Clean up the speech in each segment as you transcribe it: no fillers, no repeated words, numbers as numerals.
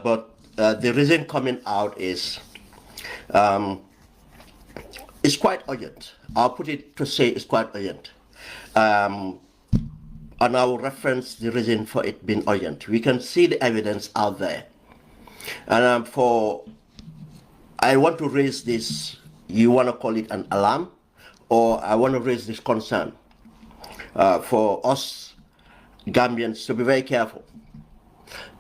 but the reason coming out is it's quite urgent. I'll put it to say it's quite urgent. And I will reference the reason for it being urgent. We can see the evidence out there. And I want to raise this, you want to call it an alarm, or I want to raise this concern for us Gambians to be very careful,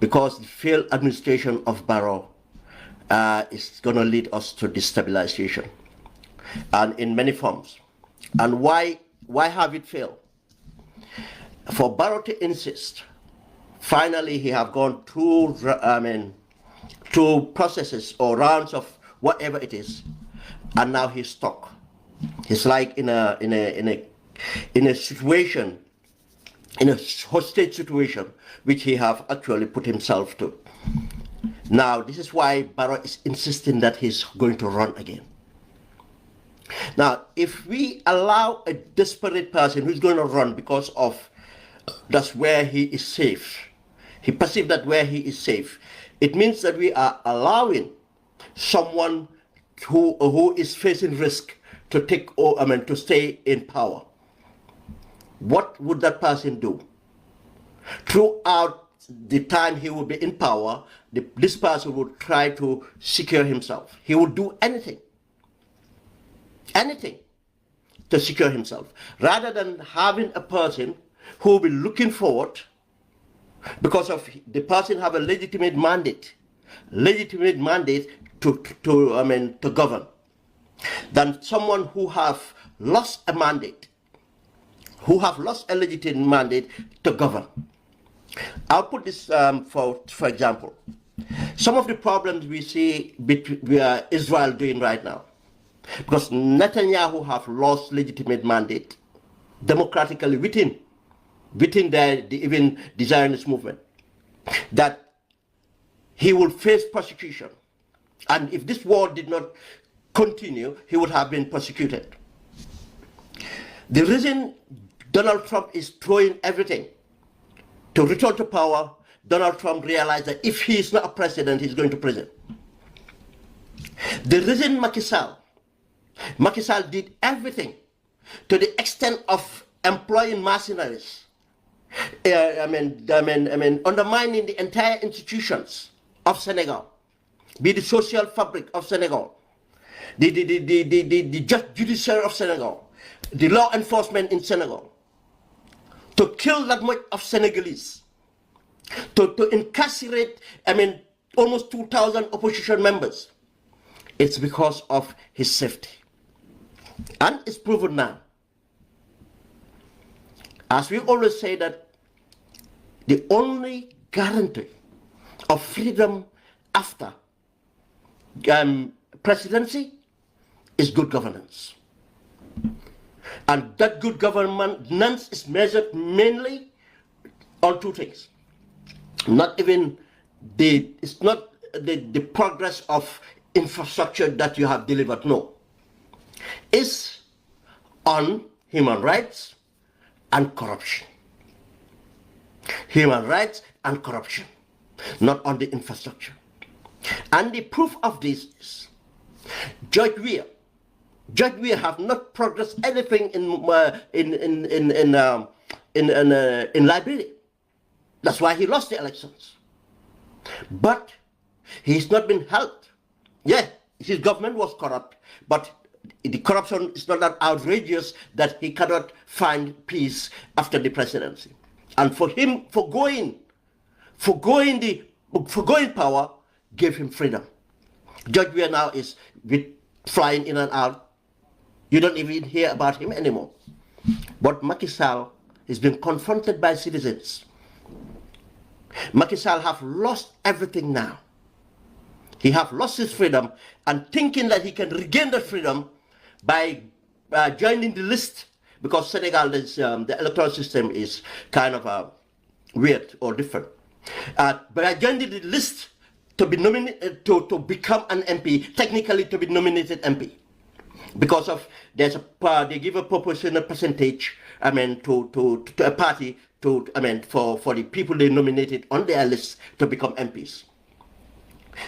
because the failed administration of Barrow is going to lead us to destabilization, and in many forms. And why have it failed? For Barrow to insist, finally he have gone through, through processes or rounds of whatever it is, and now he's stuck. He's like in a situation, in a hostage situation, which he have actually put himself to. Now, this is why Barrow is insisting that he's going to run again. Now, if we allow a desperate person who's going to run because of that's where he is safe, he perceives that where he is safe, it means that we are allowing someone who is facing risk to to stay in power. What would that person do? Throughout the time he would be in power, this person would try to secure himself. He would do anything to secure himself, rather than having a person who will be looking forward, because of the person have a legitimate mandate to govern, than someone who have lost a mandate, who have lost a legitimate mandate to govern. I'll put this for example. Some of the problems we see Israel doing right now, because Netanyahu have lost legitimate mandate democratically within the even Zionist movement, that he will face persecution, and if this war did not continue, he would have been persecuted. The reason Donald Trump is throwing everything to return to power, Donald Trump realized that if he is not a president, he's going to prison. The reason Macky Sall did everything to the extent of employing mercenaries, undermining the entire institutions of Senegal, be the social fabric of Senegal, the judiciary of Senegal, the law enforcement in Senegal, to kill that much of Senegalese, to incarcerate, almost 2,000 opposition members. It's because of his safety. And it's proven now. As we always say, that the only guarantee of freedom after presidency is good governance. And that good governance is measured mainly on two things. It's not the progress of infrastructure that you have delivered, no. It's on human rights and corruption. Human rights and corruption, not on the infrastructure. And the proof of this is Judge Weir have not progressed anything in Liberia. That's why he lost the elections. But he's not been helped. Yeah, his government was corrupt, but the corruption is not that outrageous that he cannot find peace after the presidency. And for him, forgoing power gave him freedom. Judge Weir now is flying in and out. You don't even hear about him anymore. But Macky Sall has been confronted by citizens. Macky Sall have lost everything now. He have lost his freedom, and thinking that he can regain the freedom by joining the list, because Senegal is, the electoral system is kind of weird or different. By joining the list to be nominated, to become an MP, technically to be nominated MP, because of they give a proportional percentage, to a party, for the people they nominated on their list to become MPs.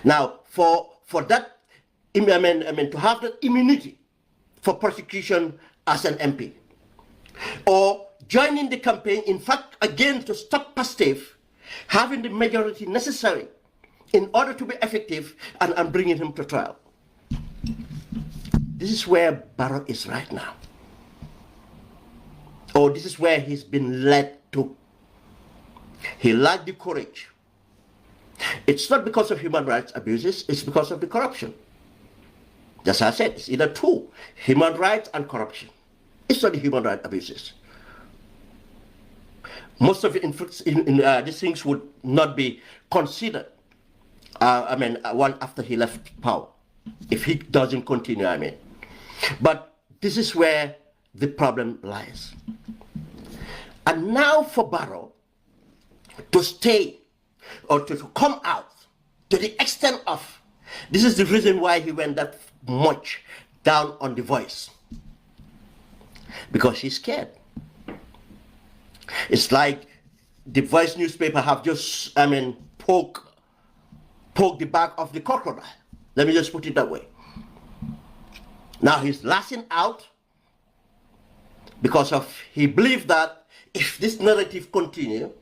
Now, for that, I mean, to have that immunity for prosecution as an MP, or joining the campaign, in fact, again, to stop Pastef having the majority necessary in order to be effective and bringing him to trial. This is where Barrow is right now. Or this is where he's been led to. He lacked the courage. It's not because of human rights abuses, it's because of the corruption. As I said, it's either two, human rights and corruption. It's not the human rights abuses. Most of these things would not be considered, one after he left power, if he doesn't continue, But this is where the problem lies. And now for Barrow to stay or to come out to the extent of, this is the reason why he went that much down on the Voice. Because he's scared. It's like the Voice newspaper have just, poke the back of the crocodile. Let me just put it that way. Now he's lashing out because he believed that if this narrative continue,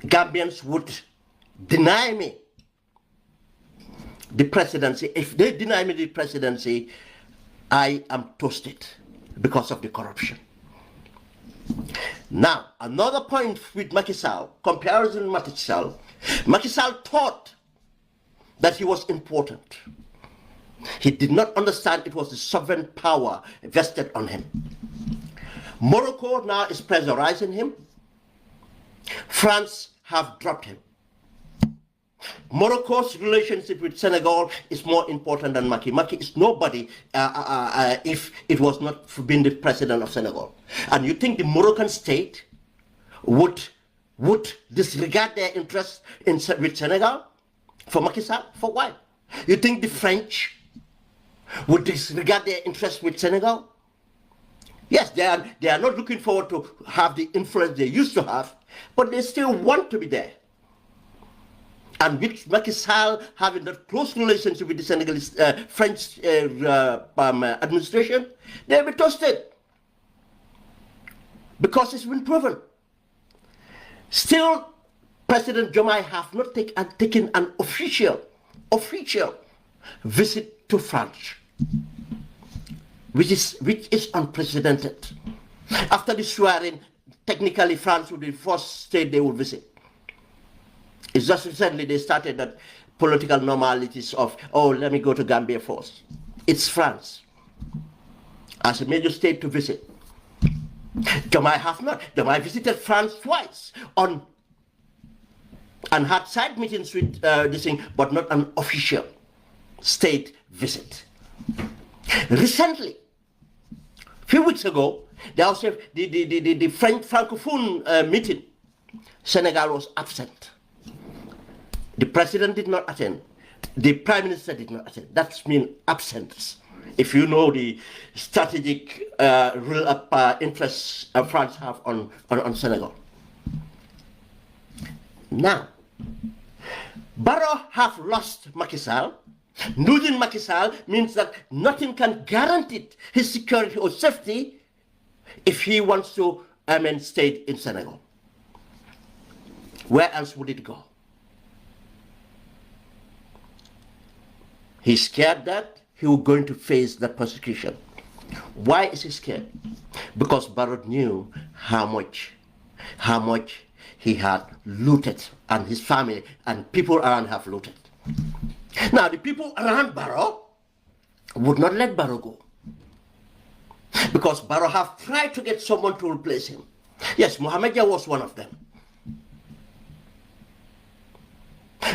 Gambians would deny me the presidency. If they deny me the presidency, I am toasted because of the corruption. Now, another point with Macky Sall, comparison with Macky Sall thought that he was important. He did not understand it was the sovereign power vested on him. Morocco now is pressurizing him. France have dropped him. Morocco's relationship with Senegal is more important than Macky. Macky is nobody if it was not for being the president of Senegal. And you think the Moroccan state would disregard their interest with Senegal for Macky Sall? For why? You think the French would disregard their interest with Senegal? Yes, they are not looking forward to have the influence they used to have, but they still want to be there. And with Macky Sall having that close relationship with the Senegalese French administration, they'll be toasted. Because it's been proven. Still, President Diomaye have not taken an official visit to France, which is unprecedented. After the swearing, technically France would be the first state they would visit. It's just recently they started that political normalities of, oh, let me go to Gambia first. It's France as a major state to visit. Diomaye have not. Diomaye visited France twice and had side meetings with this thing, but not an official state visit. Recently, a few weeks ago, there was the French Francophone meeting. Senegal was absent. The president did not attend. The prime minister did not attend. That means absence. If you know the strategic interests France have on Senegal. Now, Barrow have lost Macky Sall. Losing Macky Sall means that nothing can guarantee his security or safety if he wants to stay in Senegal. Where else would it go? He's scared that he was going to face that persecution. Why is he scared? Because Barrow knew how much he had looted, and his family and people around have looted. Now, the people around Barrow would not let Barrow go, because Barrow have tried to get someone to replace him. Yes, Mohamed Dia was one of them.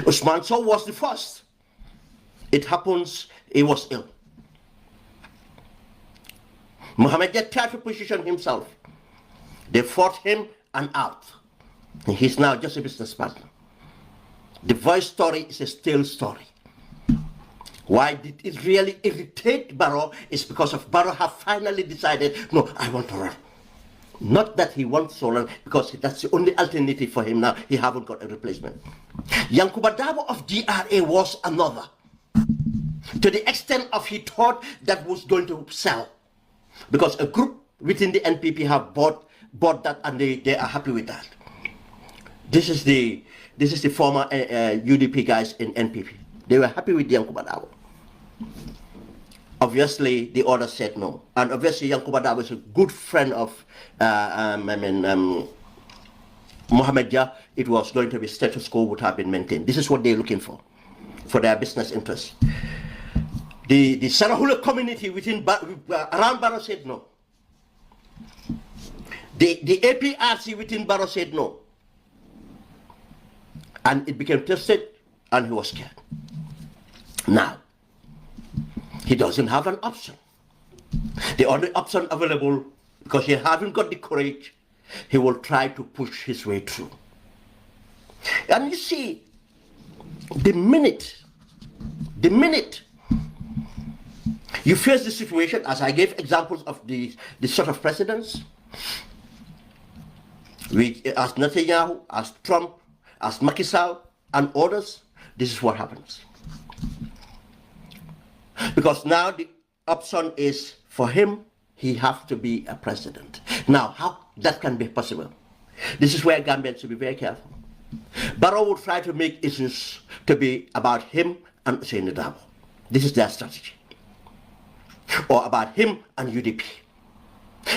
Usman Sow was the first. It happens, he was ill. Mohamed Dia tried to position himself. They fought him and out. And he's now just a business partner. The Voice story is a stale story. Why did it really irritate Barrow? It's because of Barrow have finally decided, no, I want to run. Not that he wants Solon, because that's the only alternative for him now. He haven't got a replacement. Yankuba Dabo of GRA was another. To the extent of he thought that was going to sell. Because a group within the NPP have bought that, and they are happy with that. This is the former UDP guys in NPP. They were happy with Yankuba Dabo. Obviously, the others said no. And obviously, Yankuba Dabo is a good friend of Mohammed Jah. It was going to be status quo would have been maintained. This is what they're looking for their business interests. The Sarahula community around Barrow said no. The APRC within Barrow said no. And it became tested, and he was scared. Now, he doesn't have an option. The only option available, because he hasn't got the courage, he will try to push his way through. And you see, the minute you face the situation, as I gave examples of the sort of presidents, as Netanyahu, as Trump, as Macky Sall, and others, this is what happens. Because now the option is for him, he has to be a president. Now, how that can be possible? This is where Gambians should be very careful. Barrow will try to make issues to be about him and Hussein Dabo. This is their strategy. Or about him and UDP.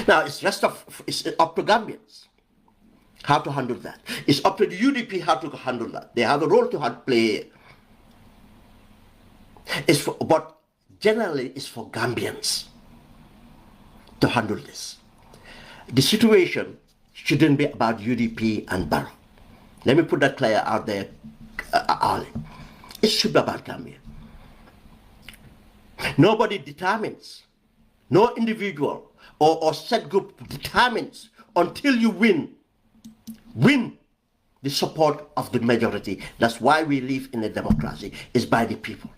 Now, it's up to Gambians how to handle that. It's up to the UDP how to handle that. They have a role to play. But generally, it's for Gambians to handle this. The situation shouldn't be about UDP and Barrow. Let me put that clear out there early. It should be about Gambia. Nobody determines, no individual or set group determines until you win the support of the majority. That's why we live in a democracy. It's by the people,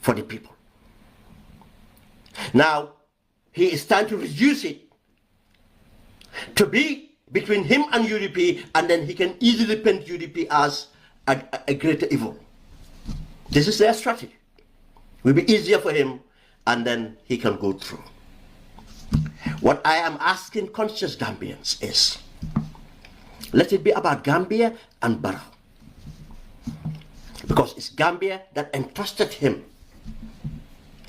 for the people. Now, he is trying to reduce it to be between him and UDP, and then he can easily paint UDP as a greater evil. This is their strategy. It will be easier for him, and then he can go through. What I am asking conscious Gambians is, let it be about Gambia and Barrow. Because it's Gambia that entrusted him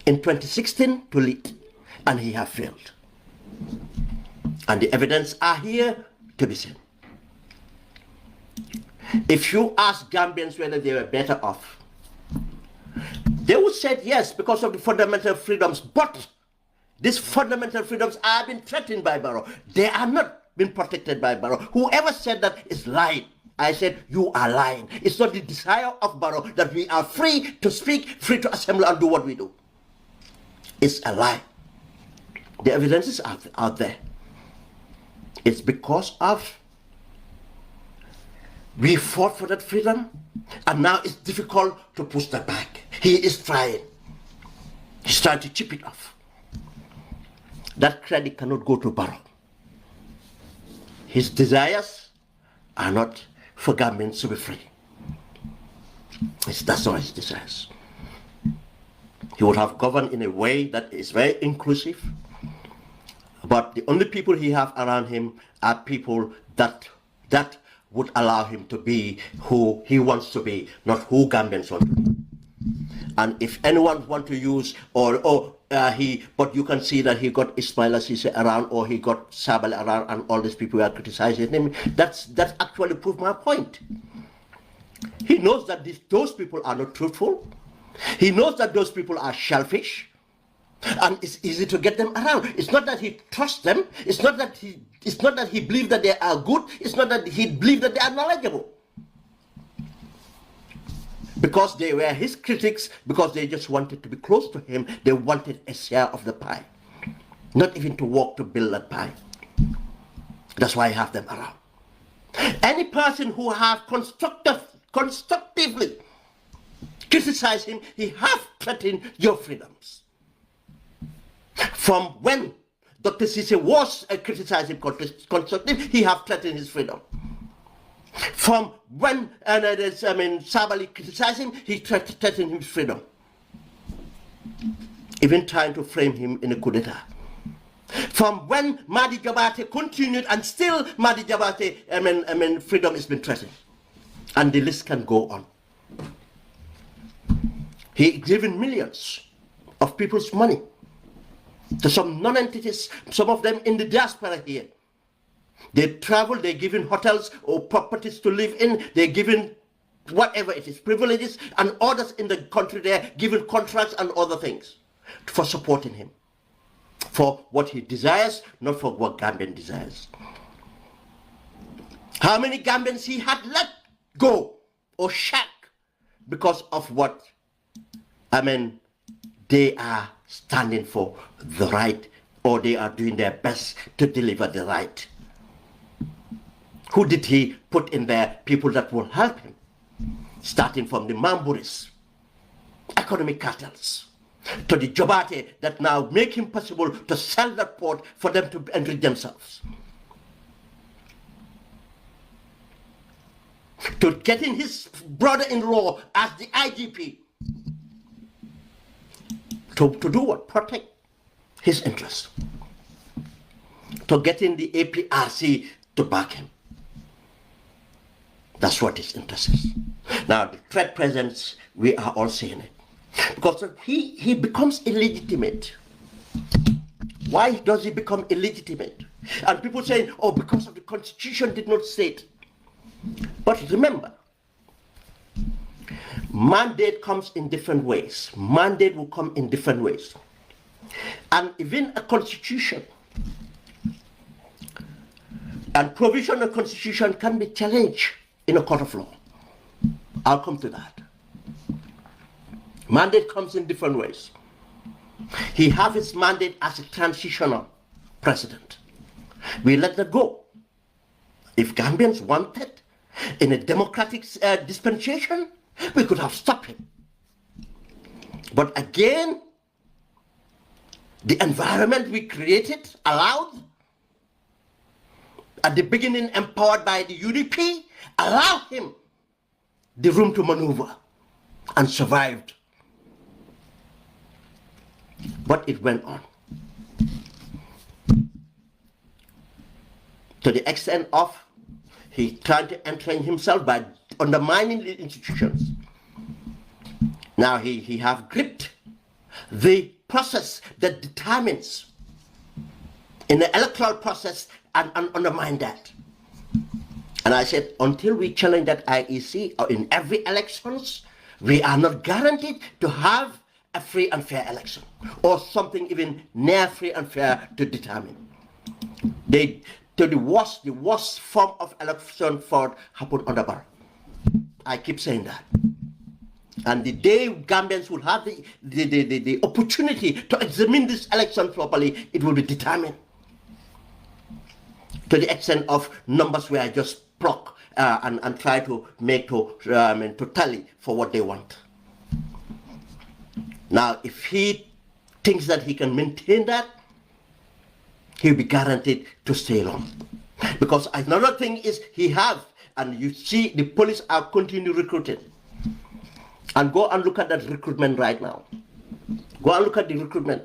in 2016 to lead, and he has failed. And the evidence are here to be seen. If you ask Gambians whether they were better off, they would say yes, because of the fundamental freedoms. But these fundamental freedoms are being threatened by Barrow. They are not being protected by Barrow. Whoever said that is lying. I said, you are lying. It's not the desire of Barrow that we are free to speak, free to assemble and do what we do. It's a lie. The evidence is out there. It's because of we fought for that freedom, and now it's difficult to push that back. He is trying. He's trying to chip it off. That credit cannot go to Barrow. His desires are not for Gambians to be free. That's not his desires. He would have governed in a way that is very inclusive, but the only people he have around him are people that would allow him to be who he wants to be, not who Gambians want to be. And if anyone wants to use, but you can see that he got Ismail Assise around, or he got Sabal around, and all these people are criticizing him, that's actually proved my point. He knows that those people are not truthful. He knows that those people are selfish, and it's easy to get them around. It's not that he trusts them. It's not that he believes that they are good. It's not that he believes that they are knowledgeable. Because they were his critics, because they just wanted to be close to him. They wanted a share of the pie, not even to work to build that pie. That's why I have them around. Any person who has constructively criticized him, he has threatened your freedoms. From when Dr. Sise was criticizing constructive, he have threatened his freedom. From when Sabali criticized him, he threatened his freedom. Even trying to frame him in a coup d'etat. From when Mahdi Jabate continued, and still Mahdi Jabate, freedom has been threatened. And the list can go on. He given millions of people's money to some non-entities, some of them in the diaspora here. They travel, they're given hotels or properties to live in, they're given whatever it is, privileges, and others in the country there given contracts and other things for supporting him. For what he desires, not for what Gambian desires. How many Gambians he had let go or shack because of what, they are standing for the right, or they are doing their best to deliver the right. Who did he put in there? People that will help him, starting from the Mamburis, economic cartels, to the Jobate that now make him possible to sell that port for them to enrich themselves. To getting his brother-in-law as the IGP. To do what? Protect his interests. To getting the APRC to back him. That's what his interest is. Now, the threat presence, we are all seeing it. Because he becomes illegitimate. Why does he become illegitimate? And people saying, oh, because of the Constitution did not state. But remember, mandate comes in different ways. Mandate will come in different ways. And even a constitution and provision of constitution can be challenged in a court of law. I'll come to that. Mandate comes in different ways. He has his mandate as a transitional president. We let that go. If Gambians wanted in a democratic dispensation, we could have stopped him. But again, the environment we created, allowed, at the beginning empowered by the UDP, allowed him the room to maneuver and survived. But it went on. To the extent of he tried to entrench himself by undermining the institutions. Now he have gripped the process that determines in the electoral process and undermine that. And I said, until we challenge that IEC or in every elections, we are not guaranteed to have a free and fair election or something even near free and fair to determine. The worst form of election fraud happened under Barrow. I keep saying that. And the day Gambians will have the opportunity to examine this election properly, it will be determined. To the extent of numbers where I just pluck and try to make to tally for what they want. Now, if he thinks that he can maintain that, he'll be guaranteed to stay long. Because another thing is he have, and you see the police are continuing recruiting. And go and look at that recruitment right now. Go and look at the recruitment.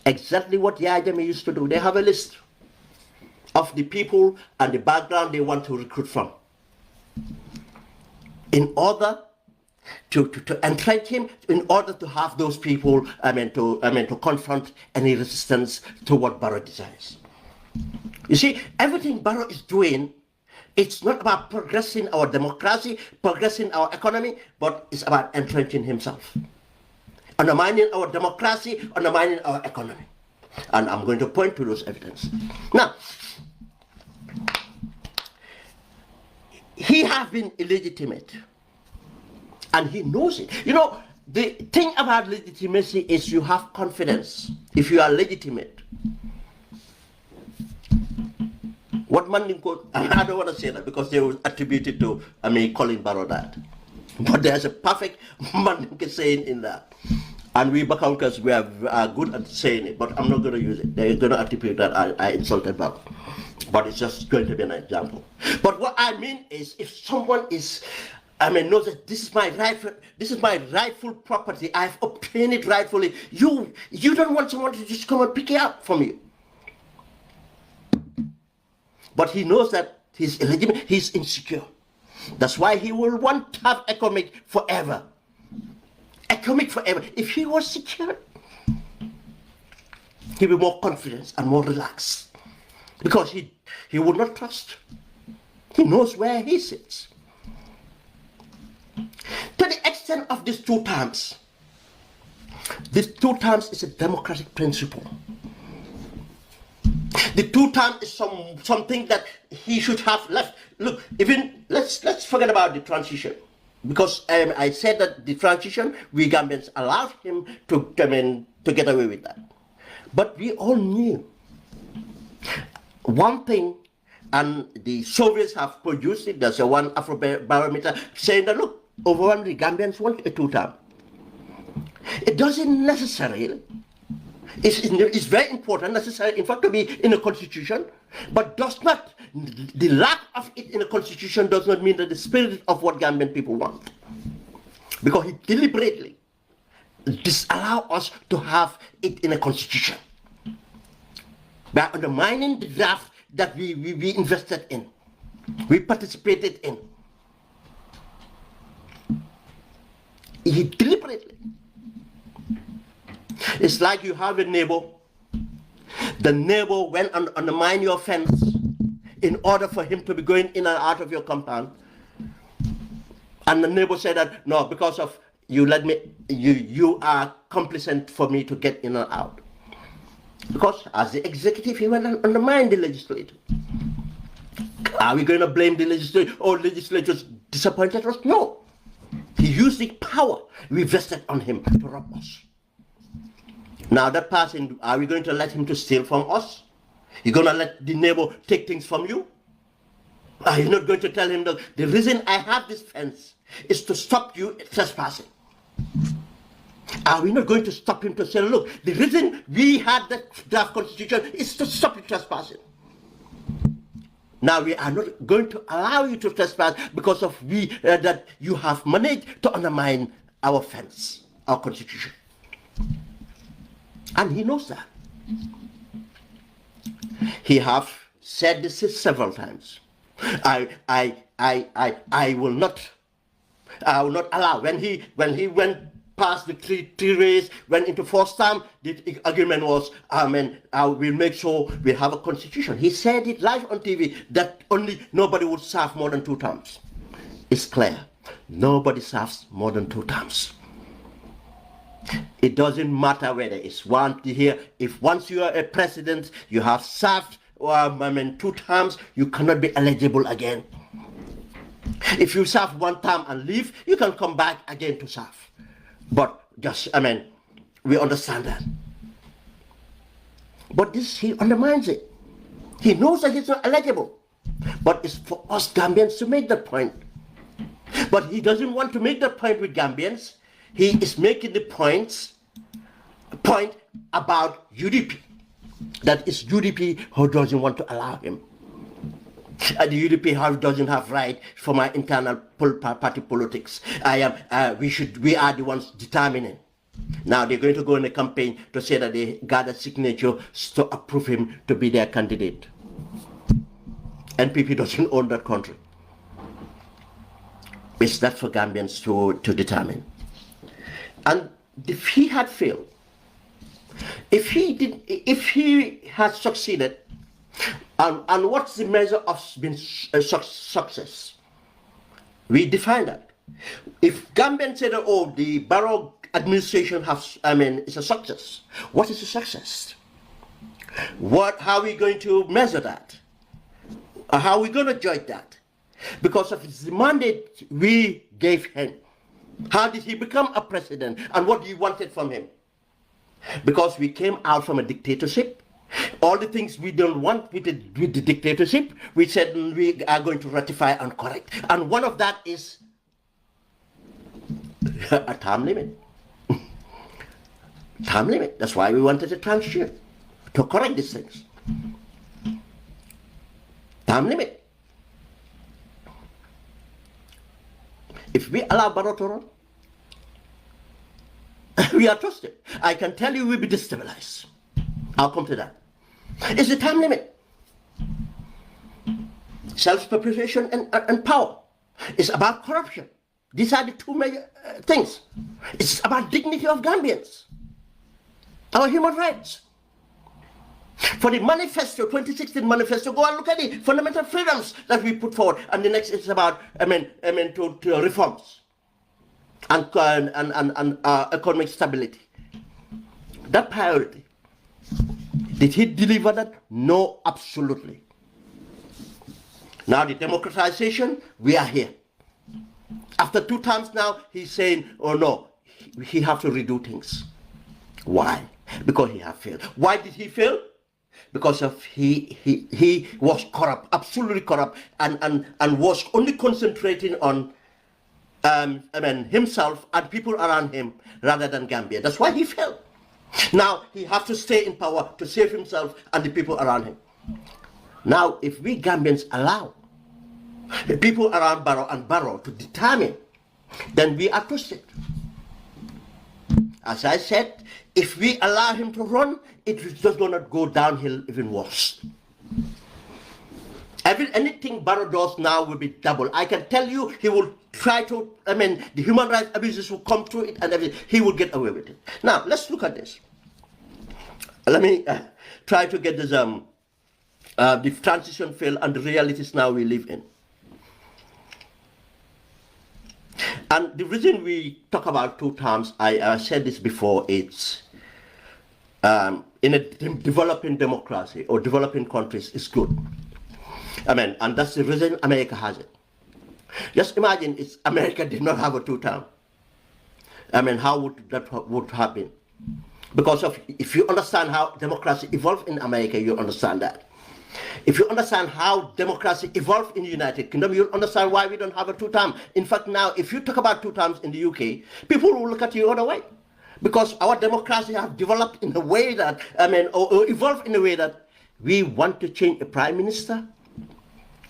Exactly what Yajame used to do. They have a list of the people and the background they want to recruit from. In order to entrench him, in order to have those people, to confront any resistance to what Barrow desires. You see, everything Barrow is doing, it's not about progressing our democracy, progressing our economy, but it's about entrenching himself. Undermining our democracy, undermining our economy. And I'm going to point to those evidence. Now, he has been illegitimate. And he knows it. You know, the thing about legitimacy is you have confidence if you are legitimate. What Mandingo, I don't want to say that because they will attribute it to, Colin Barrow that. But there's a perfect Mandingo saying in that. And we Bakaukas, we are good at saying it, but I'm not going to use it. They're going to attribute that I insulted Barrow. But it's just going to be an example. But what I mean is, if someone is, knows that this is my rightful property, I've obtained it rightfully, you don't want someone to just come and pick it up from you. But he knows that he's illegitimate, he's insecure. That's why he will want to have economic forever. Economic forever. If he was secure, he'll be more confident and more relaxed. Because he would not trust. He knows where he sits. To the extent of these 2 terms, this 2 terms is a democratic principle. The 2 terms is something that he should have left. Look, even let's forget about the transition, because I said that the transition, we Gambians allowed him to get away with that. But we all knew one thing, and the Soviets have produced it. There's a one Afrobarometer saying that, look, overwhelmingly Gambians want a 2-term. It doesn't necessarily. It's very important, necessary, in fact, to be in a constitution, but does not, the lack of it in a constitution does not mean that the spirit of what Gambian people want. Because he deliberately disallow us to have it in a constitution. By undermining the draft that we invested in, we participated in. He deliberately. It's like you have a neighbor. The neighbor went and undermined your fence in order for him to be going in and out of your compound. And the neighbor said that, no, because of you let me, you are complicit for me to get in and out. Because as the executive, he went and undermined the legislature. Are we going to blame the legislature? Or legislators disappointed us? No. He used the power we vested on him to rob us. Now that person, are we going to let him to steal from us? You're going to let the neighbor take things from you? Are you not going to tell him that the reason I have this fence is to stop you trespassing? Are we not going to stop him to say, look, the reason we had that draft constitution is to stop you trespassing? Now we are not going to allow you to trespass because of that you have managed to undermine our fence, our constitution. And he knows that. He have said this several times. I will not allow. When he went past the three race, went into 4th term, the agreement was, we'll make sure we have a constitution. He said it live on TV that nobody would serve more than 2 terms. It's clear. Nobody serves more than 2 terms. It doesn't matter whether it's 1 year. If once you are a president, you have served 2 terms, you cannot be eligible again. If you serve 1 term and leave, you can come back again to serve. But just, we understand that. But this, he undermines it. He knows that he's not eligible. But it's for us Gambians to make that point. But he doesn't want to make that point with Gambians. He is making the point about UDP. That is UDP who doesn't want to allow him. And the UDP doesn't have right for my internal party politics. We are the ones determining. Now they're going to go in a campaign to say that they gathered signatures to approve him to be their candidate. NPP doesn't own that country. It's that for Gambians to determine. And if he had failed, if he had succeeded, and what's the measure of success? We define that. If Gambians say that, oh, the Barrow administration is a success, what is a success? How are we going to measure that? How are we going to judge that? Because of the mandate we gave him. How did he become a president, and what do you wanted from him? Because we came out from a dictatorship. All the things we don't want with the dictatorship, we said we are going to ratify and correct. And one of that is a term limit. Time limit. That's why we wanted a transition to correct these things. Time limit. If we allow Barrow to run, we are trusted. I can tell you we'll be destabilized. I'll come to that. It's the time limit. Self-perpetuation and power. It's about corruption. These are the two major things. It's about dignity of Gambians, our human rights. For the manifesto, 2016 manifesto, go and look at the fundamental freedoms that we put forward. And the next is about, to reforms and economic stability. That priority. Did he deliver that? No, absolutely. Now the democratization, we are here. After 2 terms now, he's saying, oh no, he have to redo things. Why? Because he have failed. Why did he fail? Because of he was corrupt, absolutely corrupt, and was only concentrating on himself and people around him rather than Gambia. That's why he failed. Now he has to stay in power to save himself and the people around him. Now, if we Gambians allow the people around Barrow to determine, then we are twisted. As I said, if we allow him to run, it is just going to go downhill even worse. Anything Barrow does now will be double. I can tell you he will try to, the human rights abuses will come through it and everything. He will get away with it. Now, let's look at this. Let me try to get this, the transition failed and the realities now we live in. And the reason we talk about 2 terms, I said this before, it's in a developing democracy or developing countries is good. And that's the reason America has it. Just imagine if America did not have a 2 term. How would that would happen? Because if you understand how democracy evolved in America, you understand that. If you understand how democracy evolved in the United Kingdom, you'll understand why we don't have a 2 term. In fact, now, if you talk about 2 terms in the UK, people will look at you other way. Because our democracy has developed in a way that, or evolved in a way that we want to change a prime minister.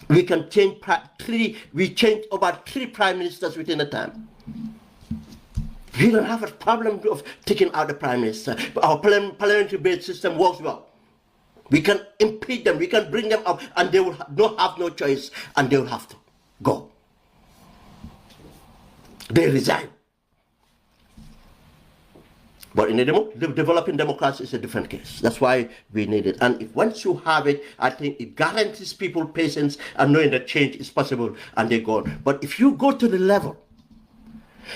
We can change we changed about 3 prime ministers within a time. We don't have a problem of taking out the prime minister. Our parliamentary-based system works well. We can impeach them, we can bring them up, and they will have no choice, and they will have to go. They resign. But in a developing democracy, it's a different case. That's why we need it. And if once you have it, I think it guarantees people patience and knowing that change is possible, and they go on. But if you go to the level,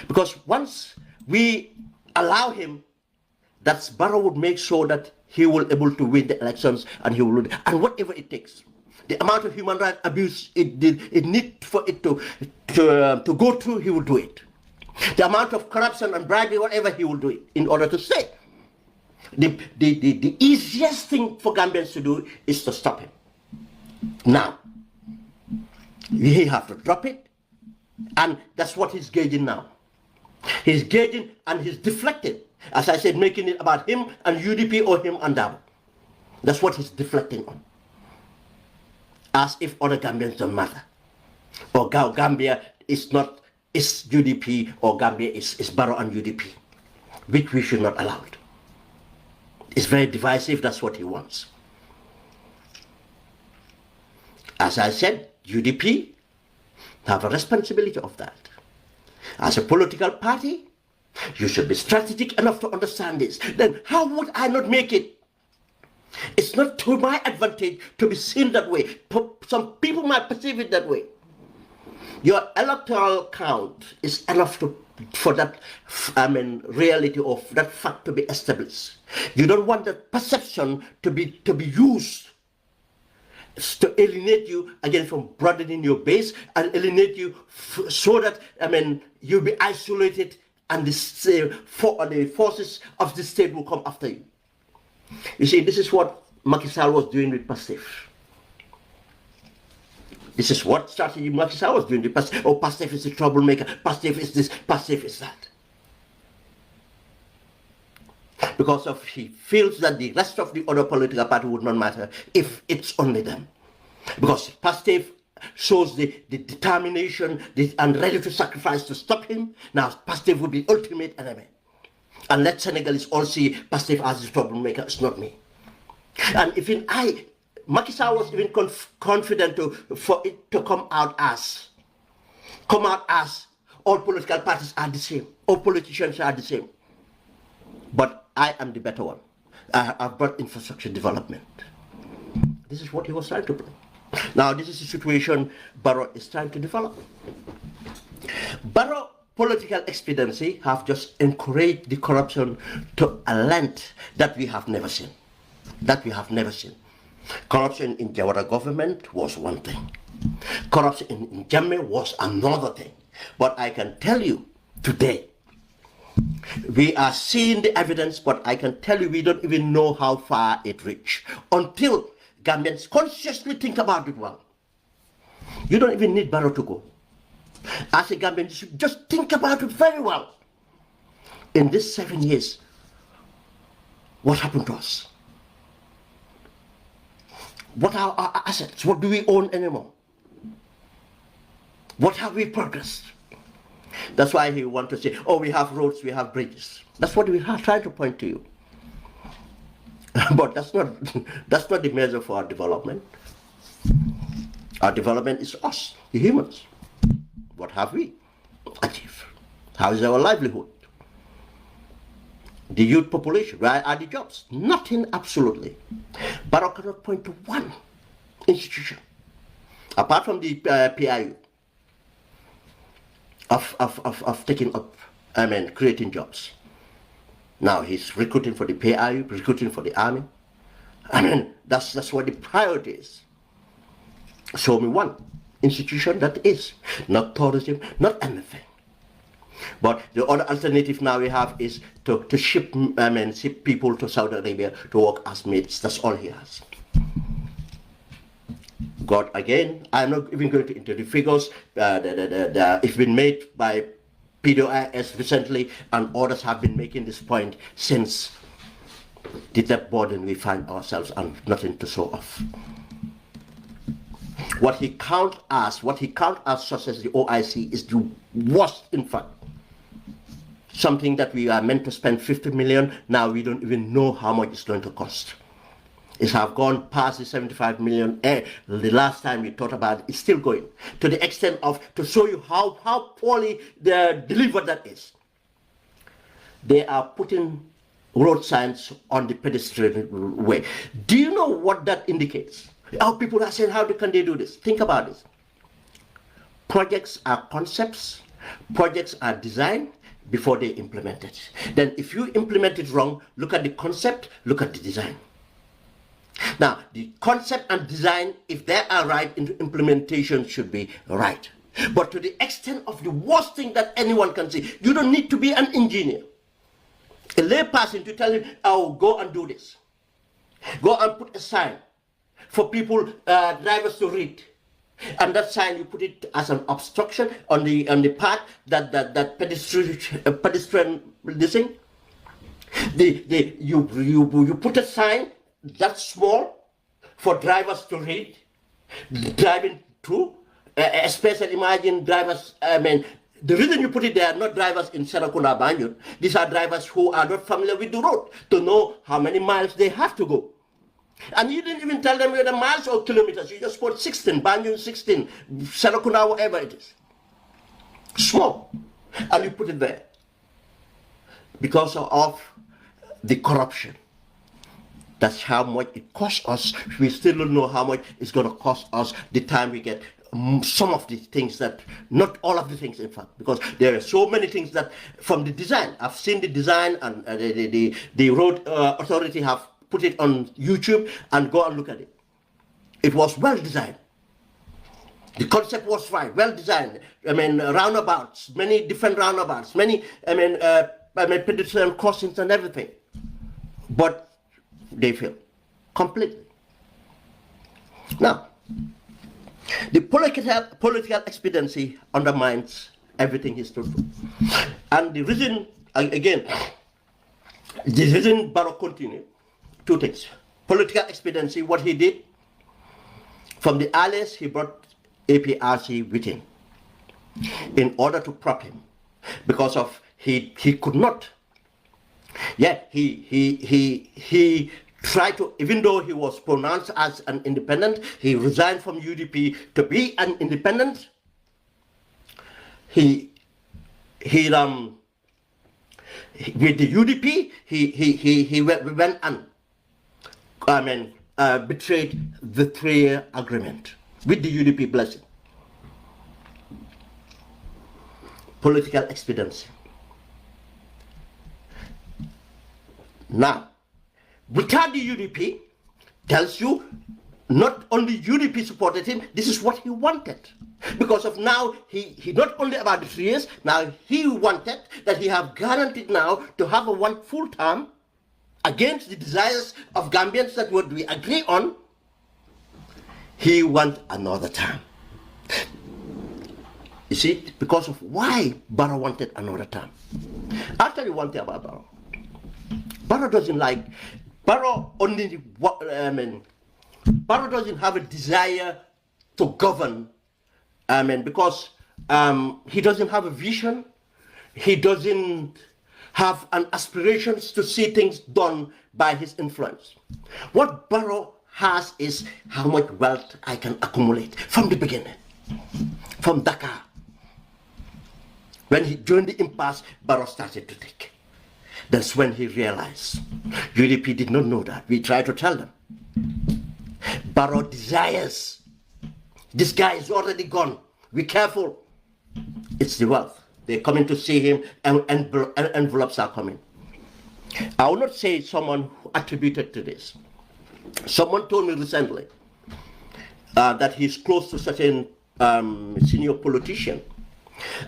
because once we allow him, that Barrow would make sure that he will able to win the elections, and he will, and whatever it takes. The amount of human rights abuse it need for it to go through, he will do it. The amount of corruption and bribery, whatever, he will do it in order to stay. The easiest thing for Gambians to do is to stop him. Now, he have to drop it, and that's what he's gauging now. He's gauging and he's deflecting. As I said, making it about him and UDP or him and Dabo. That's what he's deflecting on. As if other Gambians don't matter. Or Gambia is not, is UDP, or Gambia is Barrow and UDP. Which we should not allow it. It's very divisive, that's what he wants. As I said, UDP have a responsibility of that. As a political party, you should be strategic enough to understand this. Then how would I not make it? It's not to my advantage to be seen that way. Some people might perceive it that way. Your electoral count is enough for that, reality of that fact to be established. You don't want that perception to be used to alienate you again from broadening your base and alienate you so that you'll be isolated and the forces of the state will come after you. You see, this is what Macky Sall was doing with Pastef. This is what strategy Macky Sall was doing with Pastef. Oh, Pastef is a troublemaker. Pastef is this. Pastef is that. because of he feels that the rest of the other political party would not matter if it's only them. Because Pastef shows the determination and ready to sacrifice to stop him. Now Pastef will be ultimate enemy. And let Senegalese all see Pastef as the troublemaker, it's not me. And even Macky Sall was even confident for it to come out as all political parties are the same, all politicians are the same. But I am the better one. I've brought infrastructure development. This is what he was trying to bring. Now this is the situation Barrow is trying to develop. Barrow political expediency have just encouraged the corruption to a length that we have never seen. Corruption in Jawara government was one thing. Corruption in Jammeh was another thing. But I can tell you today, we are seeing the evidence, but I can tell you we don't even know how far it reached until Gambians consciously think about it well. You don't even need Barrow to go. As a Gambian, you should just think about it very well. In these 7 years, what happened to us? What are our assets? What do we own anymore? What have we progressed? That's why he wants to say, oh, we have roads, we have bridges. That's what we are trying to point to you. But that's not the measure for our development. Our development is us, the humans. What have we achieved? How is our livelihood? The youth population, where are the jobs? Nothing, absolutely. Barrow cannot point to one institution, apart from the PIU, of taking up, creating jobs. Now he's recruiting for the PIU, recruiting for the army. That's what the priority is. Show me one institution that is not tourism, not anything. But the other alternative now we have is to ship people to Saudi Arabia to work as maids. That's all he has. God, again, I'm not even going to into the figures. It's been made by PDOIS recently, and others have been making this point since the depth burden we find ourselves and nothing to show off. What he counts as such as the OIC is the worst, in fact. Something that we are meant to spend 50 million, now we don't even know how much it's going to cost. It have gone past the 75 million. The last time we thought about it, it's still going. To the extent of, to show you how poorly delivered that is. They are putting road signs on the pedestrian way. Do you know what that indicates? How people are saying, how can they do this? Think about this. Projects are concepts. Projects are designed before they implement it. Then if you implement it wrong, look at the concept, look at the design. Now, the concept and design, if they are right, implementation should be right. But to the extent of the worst thing that anyone can see, you don't need to be an engineer. A lay person to tell him, oh, go and do this. Go and put a sign for people, drivers to read. And that sign, you put it as an obstruction on the path that pedestrian thing. You put a sign that's small for drivers to read, driving through. Especially imagine drivers, the reason you put it there are not drivers in Serakunda Banjul. These are drivers who are not familiar with the road to know how many miles they have to go. And you didn't even tell them whether miles or kilometers. You just put 16, Banjul 16, Serakunda, whatever it is. Small. And you put it there. Because of the corruption. That's how much it costs us. We still don't know how much it's going to cost us the time we get some of the things that, not all of the things in fact, because there are so many things that from the design. I've seen the design, and the road authority have put it on YouTube, and go and look at it. It was well designed. The concept was right, well designed. Roundabouts, many different roundabouts, many, pedestrian crossings and everything. But they failed completely. Now, the political expediency undermines everything he's stood for. And the reason, again, The reason Barrow continued, two things. Political expediency, what he did, from the earliest he brought APRC with him in order to prop him, because of he could not. Yeah, he tried to, even though he was pronounced as an independent, he resigned from UDP to be an independent. With the UDP, he went and betrayed the 3-year agreement with the UDP blessing. Political expediency. Now, without the UDP, tells you not only UDP supported him, this is what he wanted. Because of now, he not only about the 3 years, now he wanted that he have guaranteed now to have a one full term against the desires of Gambians that would we agree on. He want another term. You see, because of why Barrow wanted another term. I'll tell you one thing about Barrow. Barrow doesn't like, Barrow only, Barrow doesn't have a desire to govern, because he doesn't have a vision. He doesn't have an aspirations to see things done by his influence. What Barrow has is how much wealth I can accumulate from the beginning, from Dakar. When he joined the impasse, Barrow started to think. That's when he realized UDP did not know that. We tried to tell them. Barrow desires. This guy is already gone. Be careful. It's the wealth. They're coming to see him, and envelopes are coming. I will not say someone who attributed to this. Someone told me recently that he's close to certain senior politician.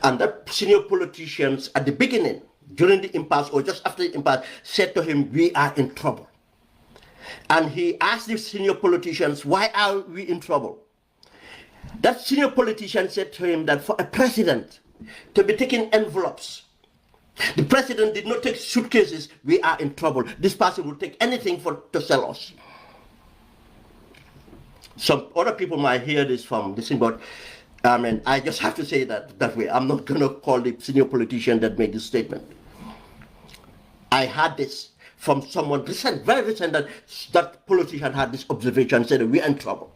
And that senior politicians at the beginning, during the impasse or just after the impasse, said to him, we are in trouble. And he asked the senior politicians, why are we in trouble? That senior politician said to him that for a president to be taking envelopes, the president did not take suitcases, we are in trouble. This person will take anything to sell us. Some other people might hear this from this, but I just have to say that way. I'm not going to call the senior politician that made this statement. I had this from someone recent, very recent, that politician had this observation, said we're in trouble.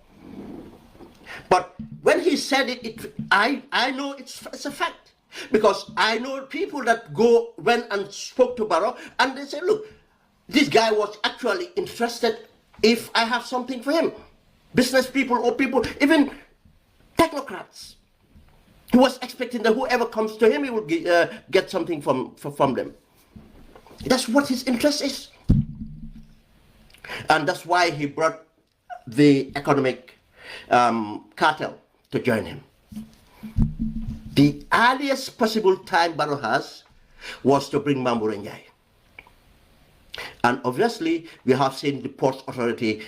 But when he said it, I know it's a fact. Because I know people that went and spoke to Barrow, and they said, look, this guy was actually interested if I have something for him. Business people or people, even technocrats. He was expecting that whoever comes to him, he will get something from them. That's what his interest is. And that's why he brought the economic cartel to join him. The earliest possible time Barrow has was to bring Mamboure Njie. And obviously, we have seen the Ports Authority.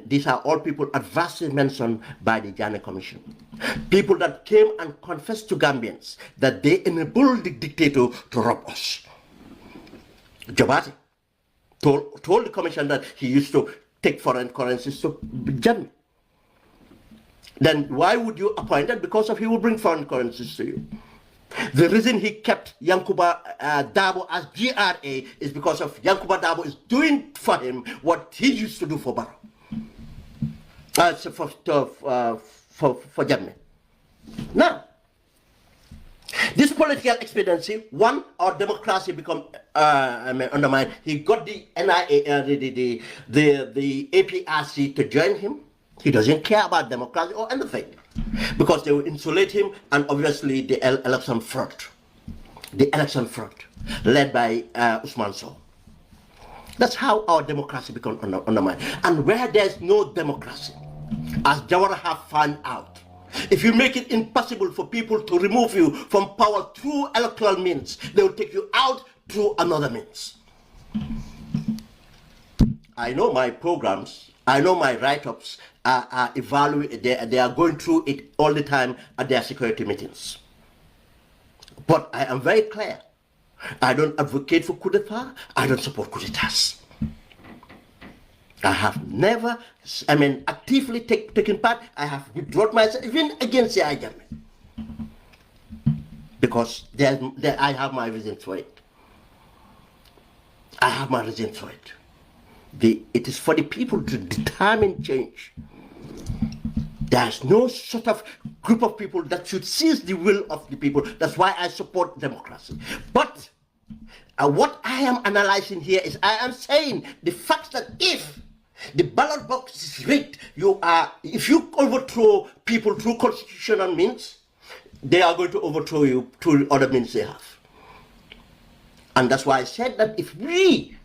These are all people adversely mentioned by the Janneh Commission. People that came and confessed to Gambians that they enabled the dictator to rob us. Jobati told the commission that he used to take foreign currencies to Janneh. Then why would you appoint that? Because he will bring foreign currencies to you. The reason he kept Yankuba Dabo as GRA is because of Yankuba Dabo is doing for him what he used to do for Barrow. For Janneh. Now, this political expediency, one, our democracy become undermined. He got the NIA, the APRC to join him. He doesn't care about democracy or anything because they will insulate him, and obviously the election fraud led by Usman Sow. That's how our democracy becomes undermined. And where there's no democracy, as Jawara have found out, if you make it impossible for people to remove you from power through electoral means, they will take you out through another means. I know my programs, I know my write-ups are evaluated, they are going through it all the time at their security meetings. But I am very clear I don't advocate for coup d'etat. I don't support coup d'etats. I have never, actively taken part. I have withdrawn myself, even against the government. Because I have my reason for it. I have my reason for it. It is for the people to determine change. There's no sort of group of people that should seize the will of the people. That's why I support democracy. But what I am analyzing here is I am saying the fact that if the ballot box is rigged, if you overthrow people through constitutional means, they are going to overthrow you through other means they have. And that's why I said that if we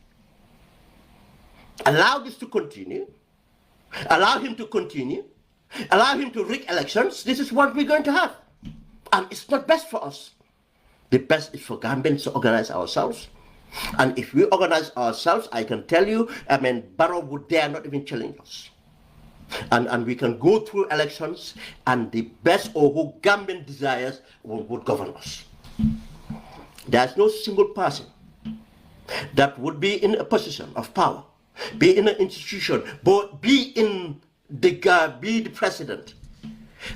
allow this to continue, allow him to continue, allow him to rig elections, this is what we're going to have. And it's not best for us. The best is for Gambians to organize ourselves. And if we organize ourselves, I can tell you, Barrow would dare not even challenge us. And we can go through elections, and the best or who Gambian desires would govern us. There's no single person that would be in a position of power, be in an institution, but be the president,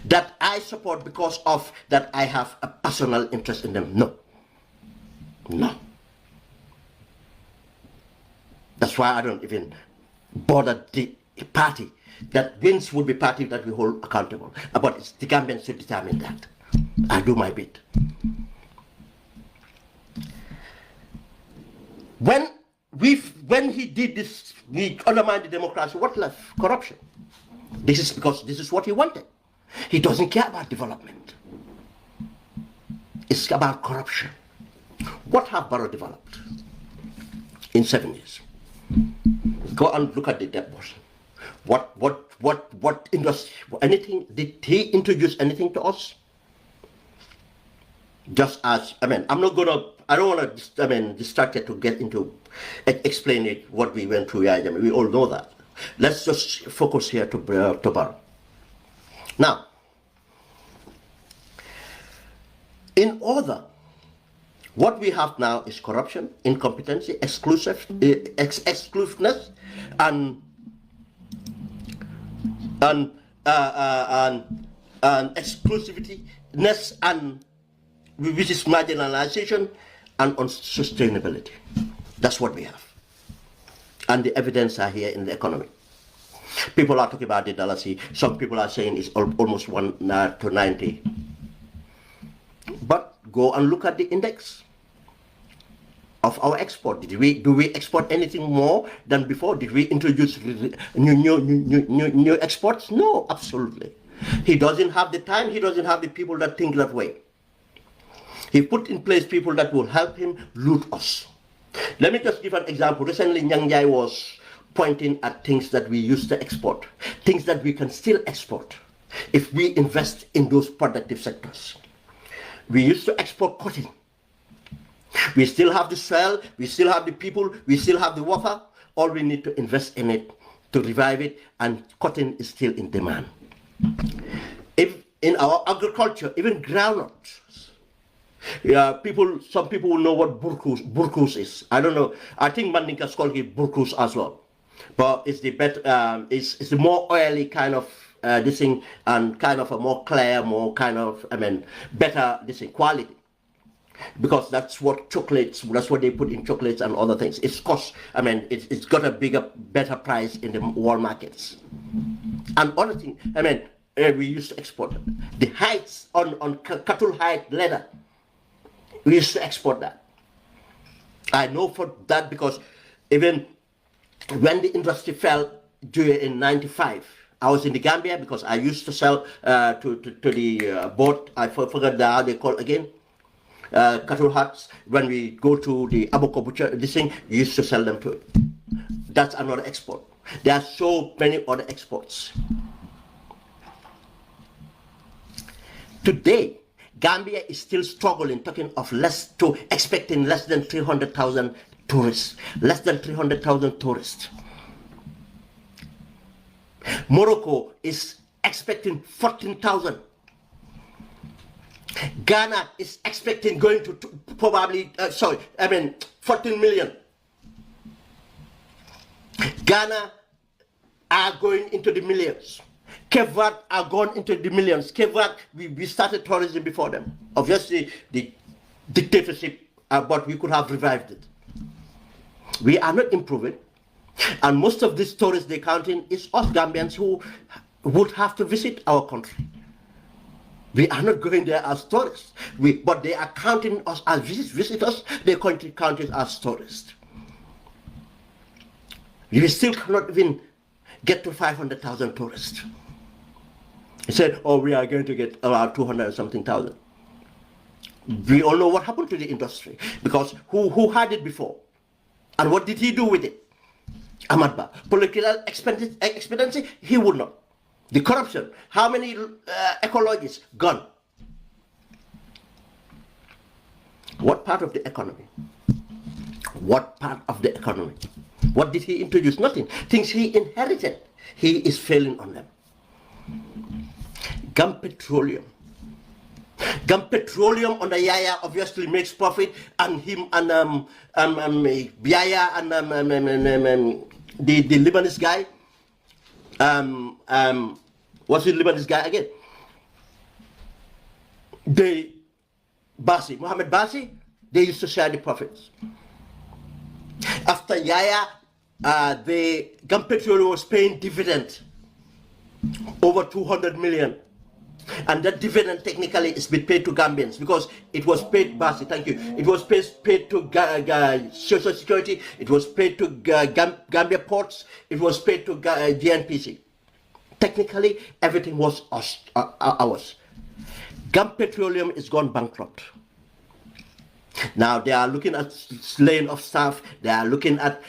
that I support because of that I have a personal interest in them. No. No. That's why I don't even bother the party that wins would be party that we hold accountable. But it's the Gambians to determine that. I do my bit. When he did this, he undermined the democracy, what left? Corruption. This is because this is what he wanted. He doesn't care about development. It's about corruption. What have Barrow developed in 7 years? Go and look at the debt burden. What industry, anything, did he introduce anything to us? Just as, I don't want to, distracted to get into, explain it, what we went through. We all know that. Let's just focus here to Barrow. Now, in order, what we have now is corruption, incompetency, exclusiveness, and exclusivityness, and which is marginalization and unsustainability. That's what we have. And the evidence are here in the economy. People are talking about the dollar. Some people are saying it's almost 1 to 90. But go and look at the index of our export. Do we export anything more than before? Did we introduce new exports? No, absolutely. He doesn't have the time. He doesn't have the people that think that way. He put in place people that will help him loot us. Let me just give an example. Recently, Nyang Jai was pointing at things that we used to export, things that we can still export if we invest in those productive sectors. We used to export cotton. We still have the soil, we still have the people, we still have the water. All we need to invest in it to revive it, and cotton is still in demand. If in our agriculture, even groundnuts, some people will know what burkus is. I don't know. I think Mandinkas call it burkus as well. But it's the better, it's the more oily kind of this thing, and kind of a more clear, more kind of, better this thing, quality. Because that's what that's what they put in chocolates and other things. It's cost, it's got a better price in the world markets. And other thing, we used to export the hides on cattle hide leather. We used to export that. I know for that because even when the industry fell in '95, I was in the Gambia because I used to sell to the boat. I forgot how they call again. Cattle huts. When we go to the Aboko butcher, this thing, we used to sell them to it. That's another export. There are so many other exports. Today, Gambia is still struggling, talking of expecting less than 300,000 tourists. Less than 300,000 tourists. Morocco is expecting 14,000. Ghana is expecting going to probably, 14 million. Ghana are going into the millions. Cape Verde are going into the millions. Cape Verde, we started tourism before them. Obviously, the dictatorship, but we could have revived it. We are not improving. And most of these tourists they count in is us Gambians who would have to visit our country. We are not going there as tourists. But they are counting us as visitors. They count it as tourists. We still cannot even get to 500,000 tourists. He said, oh, we are going to get around 200 and something thousand. We all know what happened to the industry. Because who had it before? And what did he do with it? Ahmad Ba. Political expediency, he would not. The corruption, how many ecologists gone? What part of the economy? What part of the economy? What did he introduce? Nothing. Things he inherited, he is failing on them. Gum Petroleum. Gum Petroleum under Yaya obviously makes profit, and him and Yaya and the Lebanese guy. What's the Lebanese guy again? Mohammed Basi, they used to share the profits. After Yaya, the Gum Petroleum was paying dividend over 200 million. And that dividend technically is been paid to Gambians because it was paid, Basi, thank you. It was paid to Social Security, it was paid to Gambia Ports, it was paid to GNPC. Technically, everything was ours. Gum Petroleum is gone bankrupt. Now they are looking at slaying of staff. They are looking at,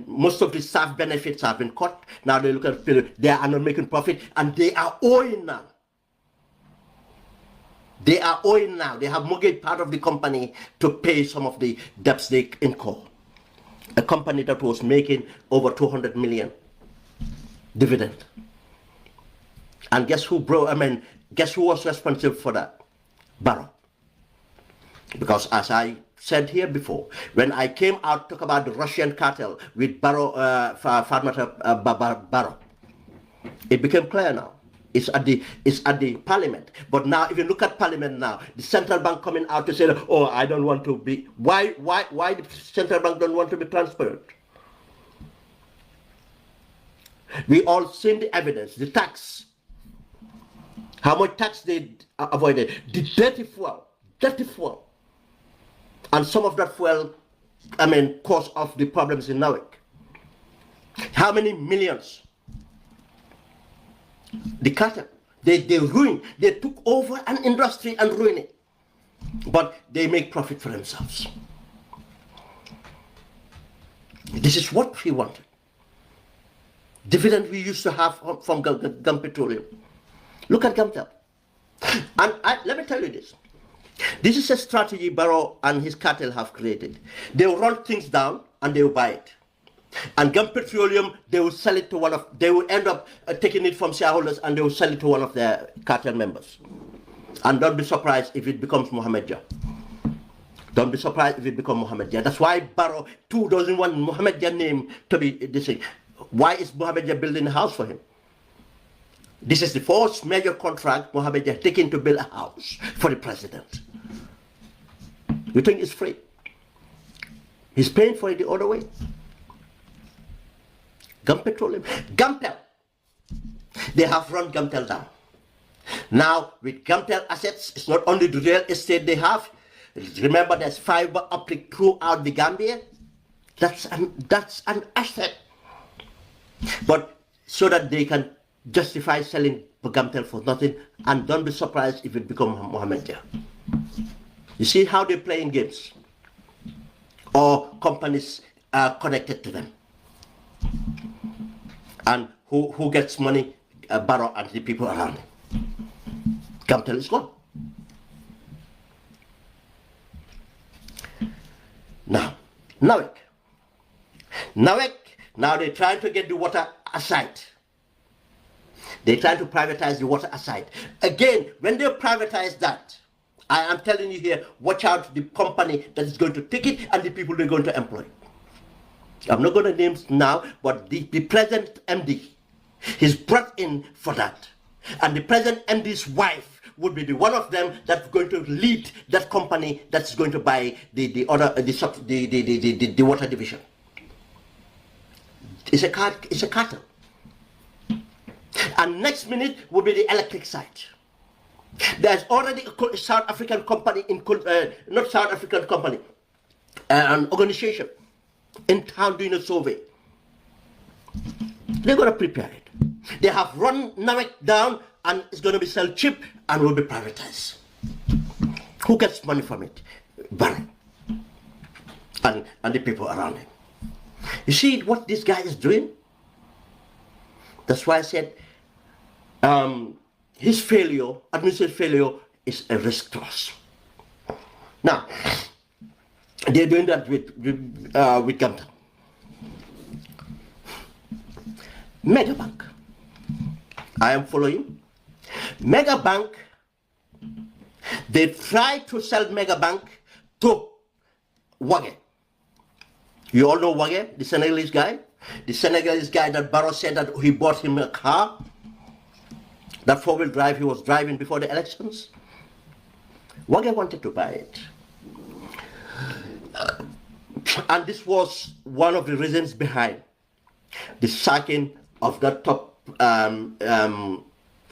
most of the staff benefits have been cut. Now they look at, they are not making profit, and they are owing now. They are owing now. They have mortgaged part of the company to pay some of the debts they incur. A company that was making over 200 million dividend. And guess who guess who was responsible for that? Barrow. Because as I said here before, when I came out to talk about the Russian cartel with Barrow, Barrow, it became clear now. It's at the parliament. But now, if you look at parliament now, the central bank coming out to say, oh, I don't want to be. Why the central bank don't want to be transparent? We all seen the evidence, the tax. How much tax they avoided. The dirty fuel. And some of that fuel, cause of the problems in Narek. How many millions? The cartel, they ruined, they took over an industry and ruined it. But they make profit for themselves. This is what we wanted. Dividend we used to have from Gum Petroleum. Look at Gumtel. And let me tell you this. This is a strategy Barrow and his cartel have created. They will run things down and they will buy it. And Gum Petroleum, they will sell it to they will end up taking it from shareholders and they will sell it to one of their cartel members. And don't be surprised if it becomes Mohammed Jah. Don't be surprised if it becomes Mohammed Jah. That's why Barrow too doesn't want Mohammed Jah name to be this thing. Why is Mohammed Jah building a house for him? This is the first major contract Mohammed Jah taking to build a house for the president. You think it's free? He's paying for it the other way. Gum Petroleum. Gumtel. They have run Gumtel down. Now, with Gumtel assets, it's not only the real estate they have. Remember, there's fiber optic throughout the Gambia. That's an asset. But so that they can justify selling Gumtel for nothing, and don't be surprised if it becomes Mohammed Jah. You see how they're playing games? Or companies are connected to them. And who gets money? Barrow and the people around him. Gumtel is gone. Now, Narek, now they're trying to get the water aside. They're trying to privatize the water aside. Again, when they privatize that, I am telling you here, watch out the company that is going to take it and the people they're going to employ. I'm not going to name now, but the present MD, he's brought in for that. And the present MD's wife would be the one of them that's going to lead that company that's going to buy the water division. It's a cartel. And next minute will be the electric side. There's already a South African company not South African company, an organization in town doing a survey. They're going to prepare it. They have run Nawek down and it's going to be sold cheap and will be privatized. Who gets money from it? Barrow and the people around him. You see what this guy is doing? That's why I said his failure, administrative failure, is a risk to us. Now, they're doing that with Gamta. Megabank. I am following. Megabank, they try to sell Megabank to Wage. You all know Wage, the Senegalese guy? The Senegalese guy that Barrow said that he bought him a car, that four-wheel drive he was driving before the elections. Wage wanted to buy it. And this was one of the reasons behind the sacking of that top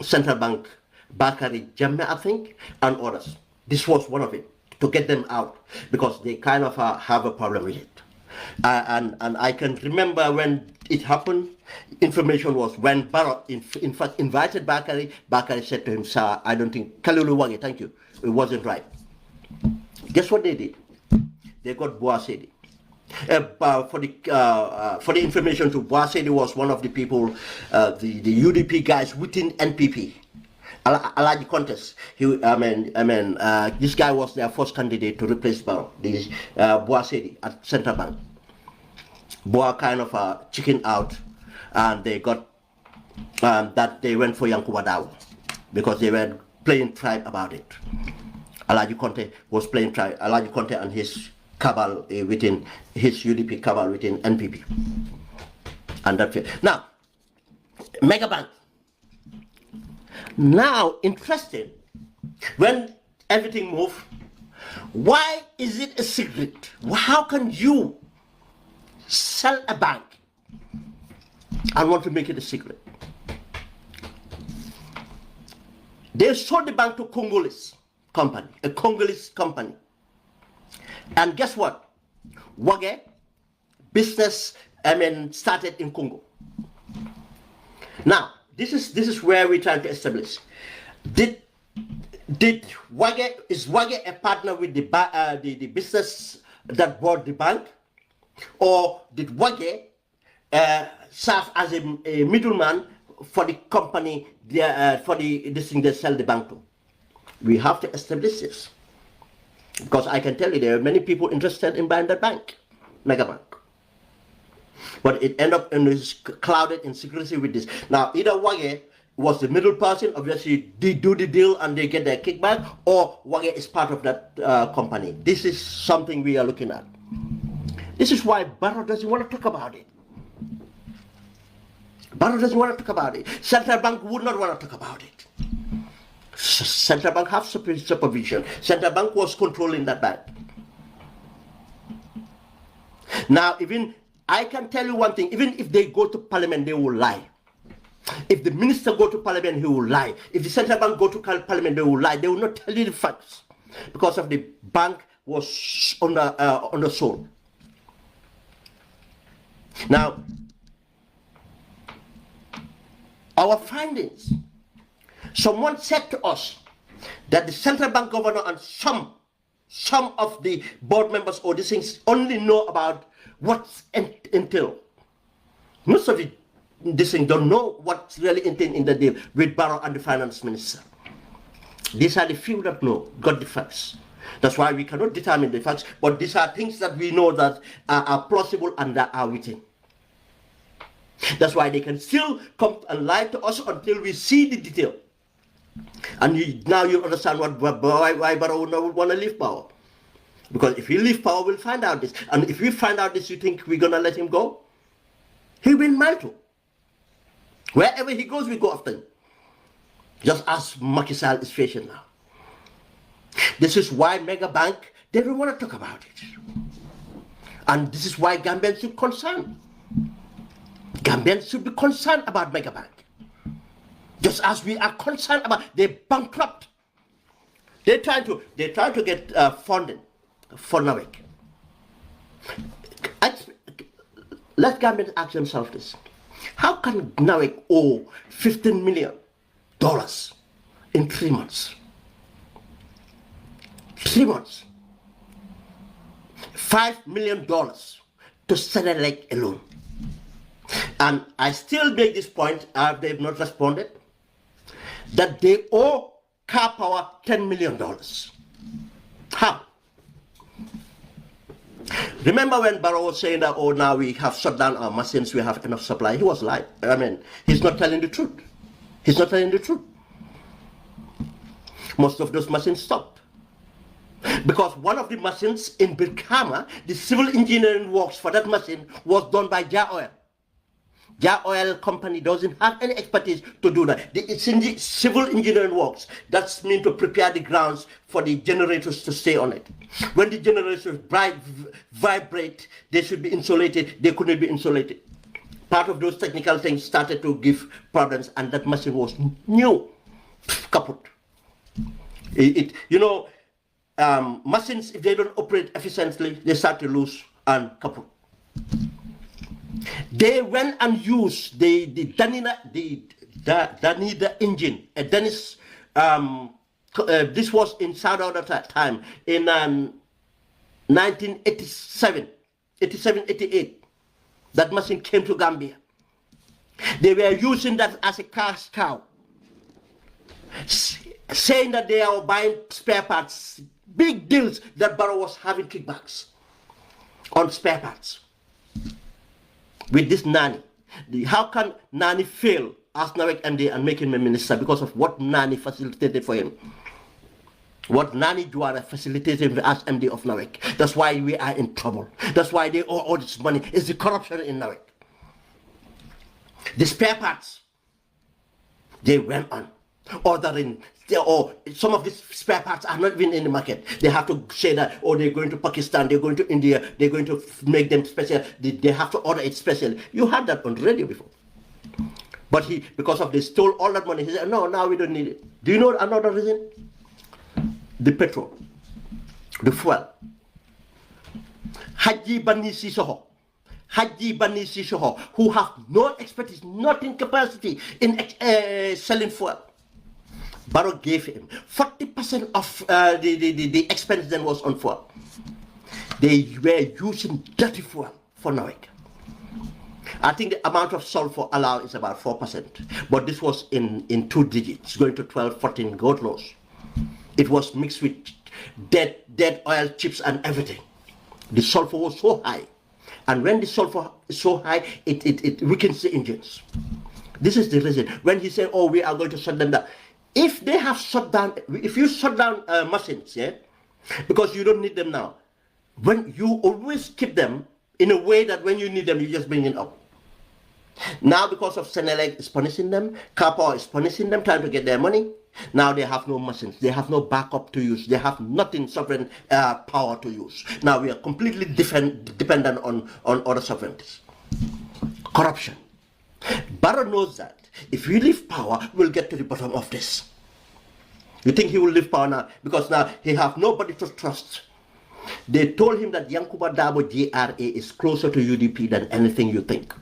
central bank, Bakari Jammeh, I think, and others. This was one of it, to get them out, because they kind of have a problem with it. And I can remember when it happened, information was when Barrow in fact invited Bakari. Bakari said to him, "Sir, I don't think, Kalulu Wage, thank you, it wasn't right." Guess what they did? They got Boasedi. For the information to Boasedi was one of the people, the UDP guys within NPP. Alaji contest. This guy was their first candidate to replace Barrow, the Boasedi at Central Bank. Boa kind of chicken out, and they got that they went for Yankuba Dawo because they were playing tribe about it. Alaji Conte was playing tribe. Alaji Conte and his cabal within his UDP cabal within NPP, and that's it. Now, Megabank. Now, interesting, when everything moves, why is it a secret? How can you sell a bank and want to make it a secret? They sold the bank to Congolese company, a Congolese company. And guess what? Wage business, started in Congo. Now, this is where we're trying to establish. Is Wage a partner with the business that bought the bank, or did Wage serve as a middleman for the company for this thing they sell the bank to? We have to establish this, because I can tell you there are many people interested in buying that bank, Megabank. But it ended up clouded in secrecy with this. Now, either Wage was the middle person, obviously they do the deal and they get their kickback, or Wage is part of that company. This is something we are looking at. This is why Barrow doesn't want to talk about it. Barrow doesn't want to talk about it. Central Bank would not want to talk about it. Central Bank have supervision. Central Bank was controlling that bank. Now, even I can tell you one thing, even if they go to parliament, they will lie. If the minister go to parliament, he will lie. If the central bank go to parliament, they will lie. They will not tell you the facts, because of the bank was on the soul. Now, our findings, someone said to us that the central bank governor and some of the board members or these things only know about what's entailed. Most of these things don't know what's really entailed in the deal with Barrow and the finance minister. These are the few that know, got the facts. That's why we cannot determine the facts, but these are things that we know that are plausible and that are within. That's why they can still come and lie to us until we see the detail. And now you understand why Barrow would want to leave power. Because if he leaves power, we'll find out this. And if we find out this, you think we're going to let him go? He will mantle. Wherever he goes, we go after him. Just as Macky Sall is facing now. This is why Mega Bank, they don't want to talk about it. And this is why Gambians should concern. Gambians should be concerned about Mega Bank. Just as we are concerned about, they bankrupt. They're trying to get funding for Narek. Let Gambians ask themselves this. How can Narek owe $15 million in 3 months? 3 months. $5 million to Senelec alone. And I still make this point, they've not responded, that they owe Car Power $10 million. How? Remember when Barrow was saying that, oh, now we have shut down our machines, we have enough supply? He was lying. I mean, he's not telling the truth. He's not telling the truth. Most of those machines stopped. Because one of the machines in Birkama, the civil engineering works for that machine was done by Jar Oil. Jar Oil company doesn't have any expertise to do that. It's in the civil engineering works. That's meant to prepare the grounds for the generators to stay on it. When the generators vibrate, they should be insulated. They couldn't be insulated. Part of those technical things started to give problems, and that machine was new, kaput. Machines, if they don't operate efficiently, they start to lose and kaput. They went and used the Danida engine. Dennis, this was in Saudi at that time, in 1987, 88. That machine came to Gambia. They were using that as a cash cow, saying that they are buying spare parts, big deals that Barrow was having kickbacks on spare parts. With this Nani, how can Nani fail as Narek MD and make him a minister? Because of what Nani facilitated for him. What Nani Juara facilitated him as MD of Narek. That's why we are in trouble. That's why they owe all this money. It's the corruption in Narek. The spare parts, they went on ordering, or some of these spare parts are not even in the market. They have to say that, oh, they're going to Pakistan, they're going to India, they're going to make them special. They have to order it special. You had that on the radio before. But because of they stole all that money, he said, no, now we don't need it. Do you know another reason? The petrol, the fuel. Haji Bani Sissoho, who have no expertise, not in capacity in selling fuel. Barrow gave him 40% of the expense then was on fuel. They were using dirty fuel for Narek. I think the amount of sulfur allowed is about 4%, but this was in 2 digits, going to 12, 14, God knows. It was mixed with dead oil chips and everything. The sulfur was so high, and when the sulfur is so high, it weakens the engines. This is the reason. When he said, oh, we are going to shut them down. If they have shut down, if you shut down machines, yeah, because you don't need them now, when you always keep them in a way that when you need them, you just bring it up. Now, because of Senelec is punishing them, Car Power is punishing them, trying to get their money. Now they have no machines, they have no backup to use, they have nothing sovereign power to use. Now we are completely dependent on other sovereignties. Corruption. Barrow knows that. If we leave power, we'll get to the bottom of this. You think he will leave power now? Because now he have nobody to trust. They told him that Yankuba Dabo GRA is closer to UDP than anything you think.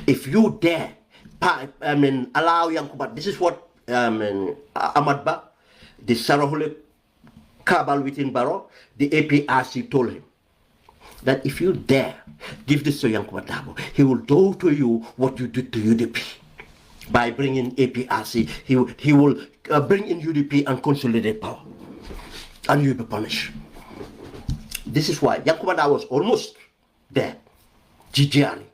If you dare, allow Yankuba, this is what Ahmad Ba, the Sarahule cabal within Barrow, the APRC told him that if you dare give this to Yankuba Dabo, he will do to you what you did to UDP. By bringing APRC, he will bring in UDP and consolidate power, and you'll be punished. This is why Yankuba Dabo was almost there. GGR.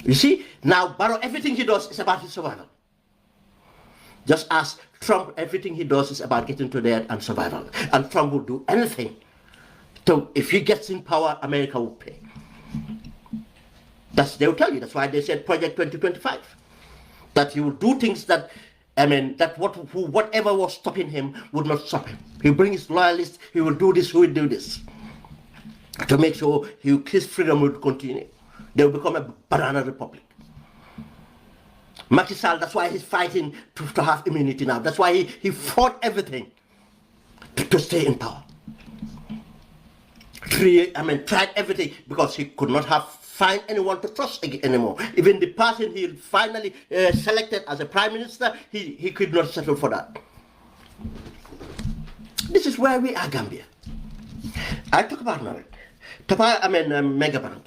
You see, now Barrow, everything he does is about his survival. Just as Trump, everything he does is about getting to there and survival. And Trump will do anything. So if he gets in power, America will pay. They'll tell you. That's why they said Project 2025. That he will do things that, whatever was stopping him would not stop him. He'll bring his loyalists, he will do this, he will do this. To make sure his freedom will continue. They will become a banana republic. Macky Sall, that's why he's fighting to have immunity now. That's why he fought everything to stay in power. Tried everything because he could not find anyone to trust anymore. Even the person he finally selected as a prime minister, he could not settle for that. This is where we are, Gambia. I talk about Norway. Megabank.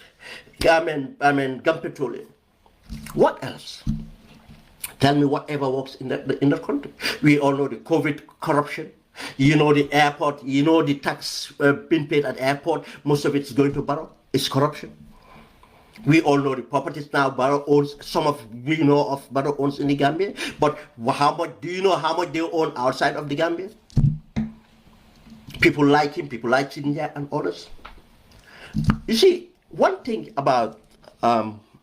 Gum Petroleum. What else? Tell me whatever works in the country. We all know the COVID corruption. You know the airport. You know the tax being paid at the airport. Most of it's going to Barrow. It's corruption. We all know the properties now. Barrow owns we know of Barrow owns in the Gambia. But how much do you know how much they own outside of the Gambia? People like him. People like Sidney and others. You see, one thing about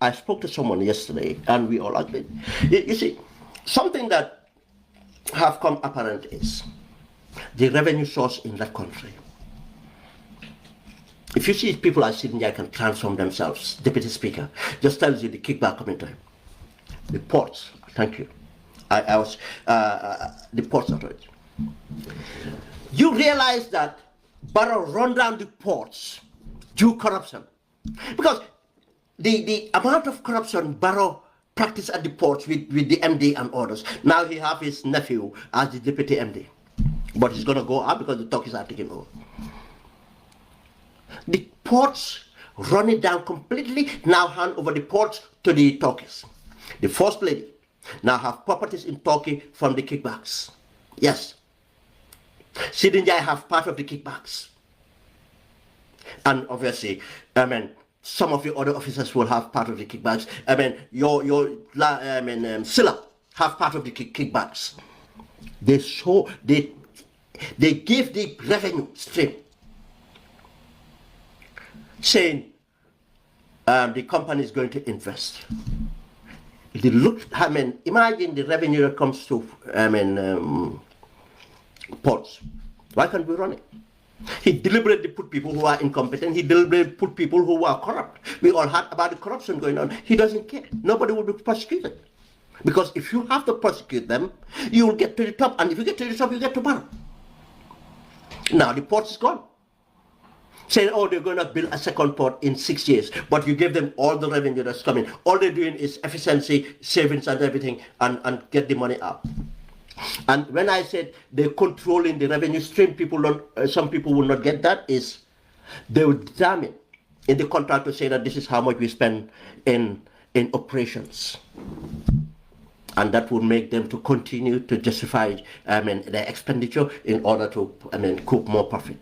I spoke to someone yesterday, and we all agreed. You see, something that have come apparent is the revenue source in that country. If you see people are sitting there can transform themselves, Deputy Speaker, just tells you the kickback coming time. The ports, thank you. I was the ports authority. You realize that Barrow run down the ports due corruption, because the amount of corruption Barrow practiced at the ports with the MD and others. Now he have his nephew as the deputy MD, but he's gonna go up because the Turkish are taking over. The ports run it down completely. Now hand over the ports to the Turkish. The first lady now have properties in Turkey from the kickbacks. Yes, Sidney have part of the kickbacks, and obviously, some of the other officers will have part of the kickbacks. Silla have part of the kickbacks. They give the revenue stream, saying the company is going to invest. Imagine the revenue that comes to ports. Why can't we run it? He deliberately put people who are incompetent. He deliberately put people who are corrupt. We all heard about the corruption going on. He doesn't care. Nobody will be prosecuted. Because if you have to prosecute them, you will get to the top. And if you get to the top, you get to Barrow. Now the port is gone. Saying, oh, they're going to build a second port in 6 years. But you give them all the revenue that's coming. All they're doing is efficiency, savings and everything, and get the money out. And when I said they're controlling the revenue stream, some people will not get that, is they will determine in the contract to say that this is how much we spend in operations. And that will make them to continue to justify their expenditure in order to cook more profit.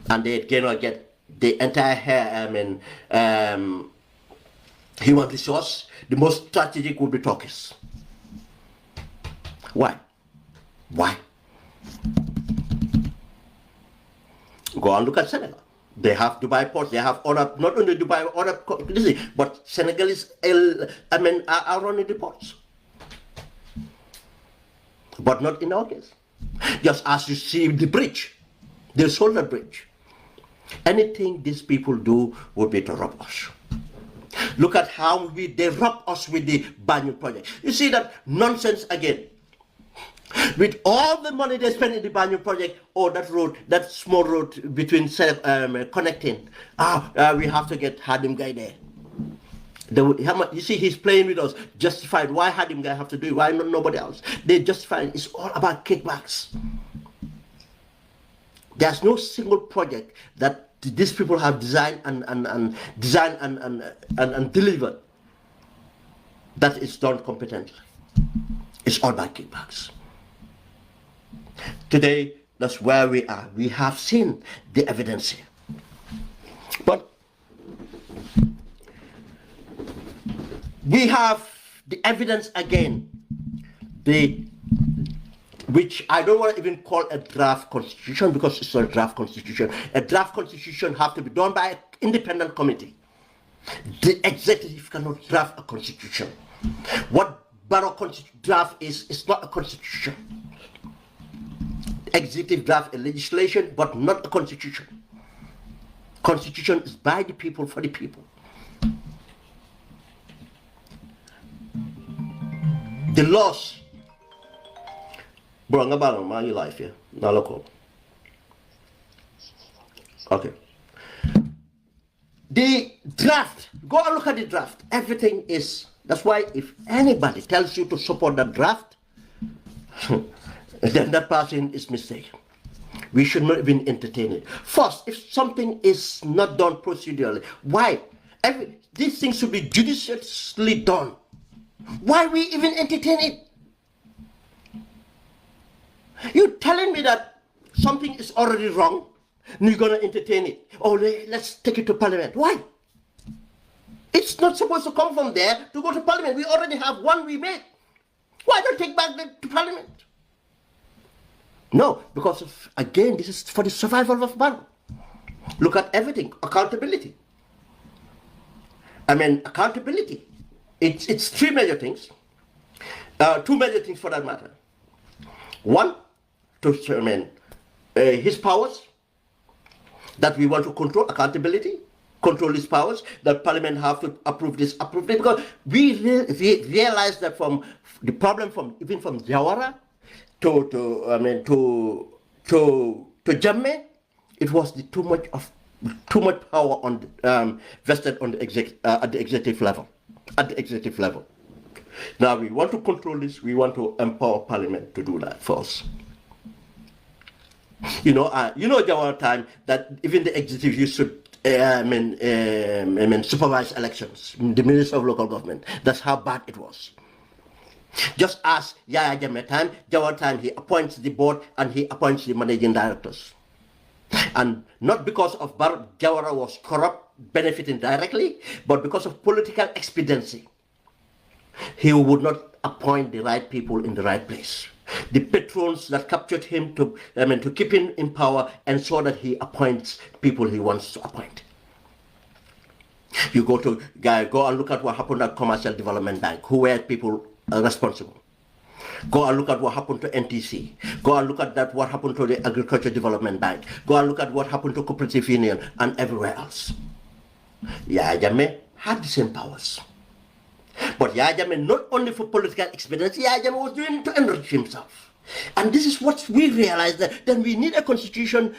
And they cannot get the entire human resource. The most strategic will be Turkish. Why? Go and look at Senegal. They have Dubai ports. They have other, not only Dubai, other, but Senegalese are running the ports. But not in our case. Just as you see the bridge, they sold the bridge. Anything these people do would be to rob us. Look at how they rob us with the Banyu project. You see that nonsense again. With all the money they spend in the Banyu project, that road, that small road between connecting, we have to get Hadim Guy there. You see, he's playing with us, justified. Why Hadim Guy have to do it? Why not nobody else? They justify it. It's all about kickbacks. There's no single project that these people have designed and delivered that is done competently. It's all about kickbacks. Today, that's where we are. We have seen the evidence here. But we have the evidence again. The which I don't want to even call a draft constitution because it's not a draft constitution. A draft constitution has to be done by an independent committee. The executive cannot draft a constitution. What Barrow draft is not a constitution. Executive draft a legislation, but not a constitution. Constitution is by the people, for the people. The laws. Bro, nga ba lang your life here? Now look. Okay. The draft. Go and look at the draft. Everything is. That's why if anybody tells you to support that draft, then that person is mistaken. We should not even entertain it. First, if something is not done procedurally, why? These things should be judiciously done. Why we even entertain it? You telling me that something is already wrong, and you're going to entertain it? Oh, let's take it to Parliament. Why? It's not supposed to come from there to go to Parliament. We already have one we made. Why don't take back to Parliament? No, because again, this is for the survival of Barrow. Look at everything. Accountability. I mean, accountability. It's three major things. Two major things for that matter. One, his powers that we want to control, accountability, control his powers, that Parliament have to approve this, because we realize that from the problem even from Jawara to Jammeh, it was too much power on vested on at the executive level. At the executive level. Now we want to control this. We want to empower Parliament to do that for us. There were time that even the executive used to supervise elections. The Minister of Local Government. That's how bad it was. Just as Yaya Jammeh time, Jawar time, he appoints the board and he appoints the managing directors. And not because of Jawara was corrupt, benefiting directly, but because of political expediency. He would not appoint the right people in the right place. The patrons that captured him to keep him in power ensure that he appoints people he wants to appoint. You go and look at what happened at Commercial Development Bank, who were people responsible. Go and look at what happened to NTC. Go and look at what happened to the Agriculture Development Bank. Go and look at what happened to Cooperative Union and everywhere else. Yaya Jammeh had the same powers. But Yaya Jammeh, not only for political expediency, Yaya Jammeh was doing it to enrich himself. And this is what we realized, that then we need a constitution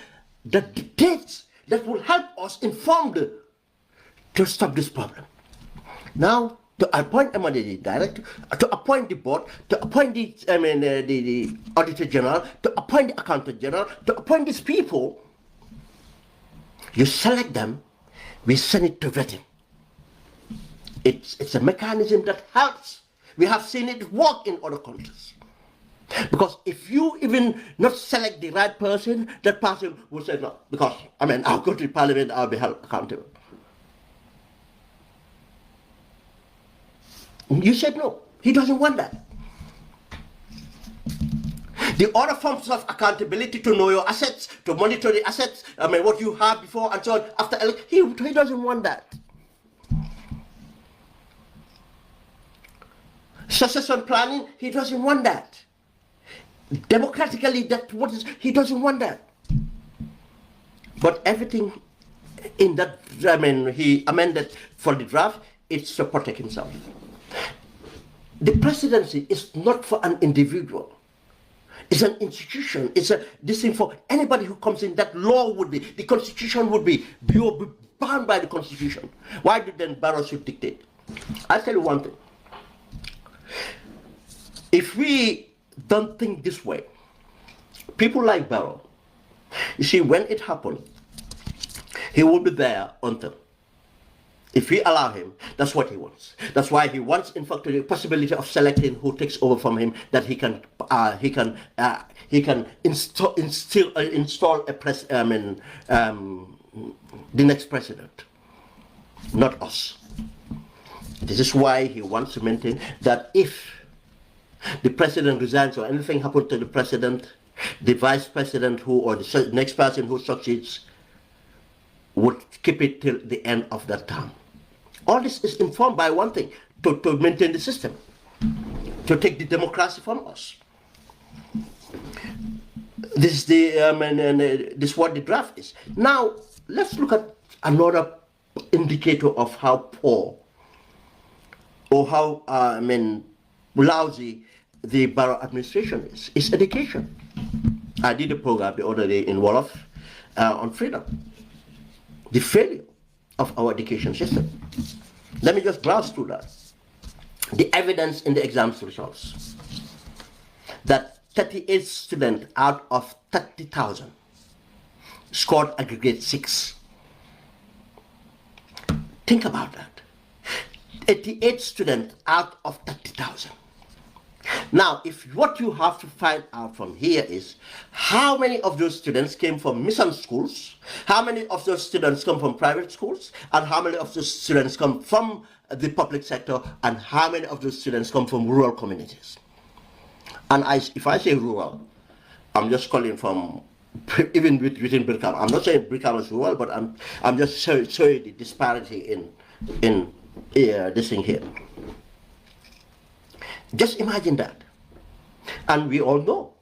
that dictates, that will help us informed to stop this problem. Now, to appoint a managing director, to appoint the board, to appoint the Auditor General, to appoint the Accountant General, to appoint these people, you select them, we send it to vetting. It's a mechanism that helps. We have seen it work in other countries. Because if you even not select the right person, that person will say no. Because, I'll go to Parliament, I'll be held accountable. You said no. He doesn't want that. The other forms of accountability, to know your assets, to monitor the assets, what you have before and so on, after election, he doesn't want that. Succession planning, he doesn't want that. Democratically, he doesn't want that. But everything in that, he amended for the draft, it's to protect himself. The presidency is not for an individual. It's an institution. It's this thing for anybody who comes in. That law would be, the constitution would be, you will be bound by the constitution. Why did then Barrow should dictate? I'll tell you one thing. If we don't think this way, people like Barrow, you see, when it happened, he will be there until. If we allow him, that's what he wants. That's why he wants, in fact, the possibility of selecting who takes over from him, that he can install the next president, not us. This is why he wants to maintain that if the president resigns or anything happens to the president, the vice president who or the next person who succeeds would keep it till the end of that term. All this is informed by one thing, to maintain the system, to take the democracy from us. This is this is what the draft is. Now let's look at another indicator of how poor or how lousy the Barrow administration is. It's education. I did a program the other day in Wolof on freedom. The failure of our education system. Let me just browse through that. The evidence in the exams results that 38 students out of 30,000 scored aggregate 6. Think about that. 88 students out of 30,000. Now, if what you have to find out from here is how many of those students came from mission schools, how many of those students come from private schools, and how many of those students come from the public sector, and how many of those students come from rural communities. And if I say rural, I'm just calling from even within Brikama. I'm not saying Brikama is rural, but I'm just showing the disparity in this thing here. Just imagine that. And we all know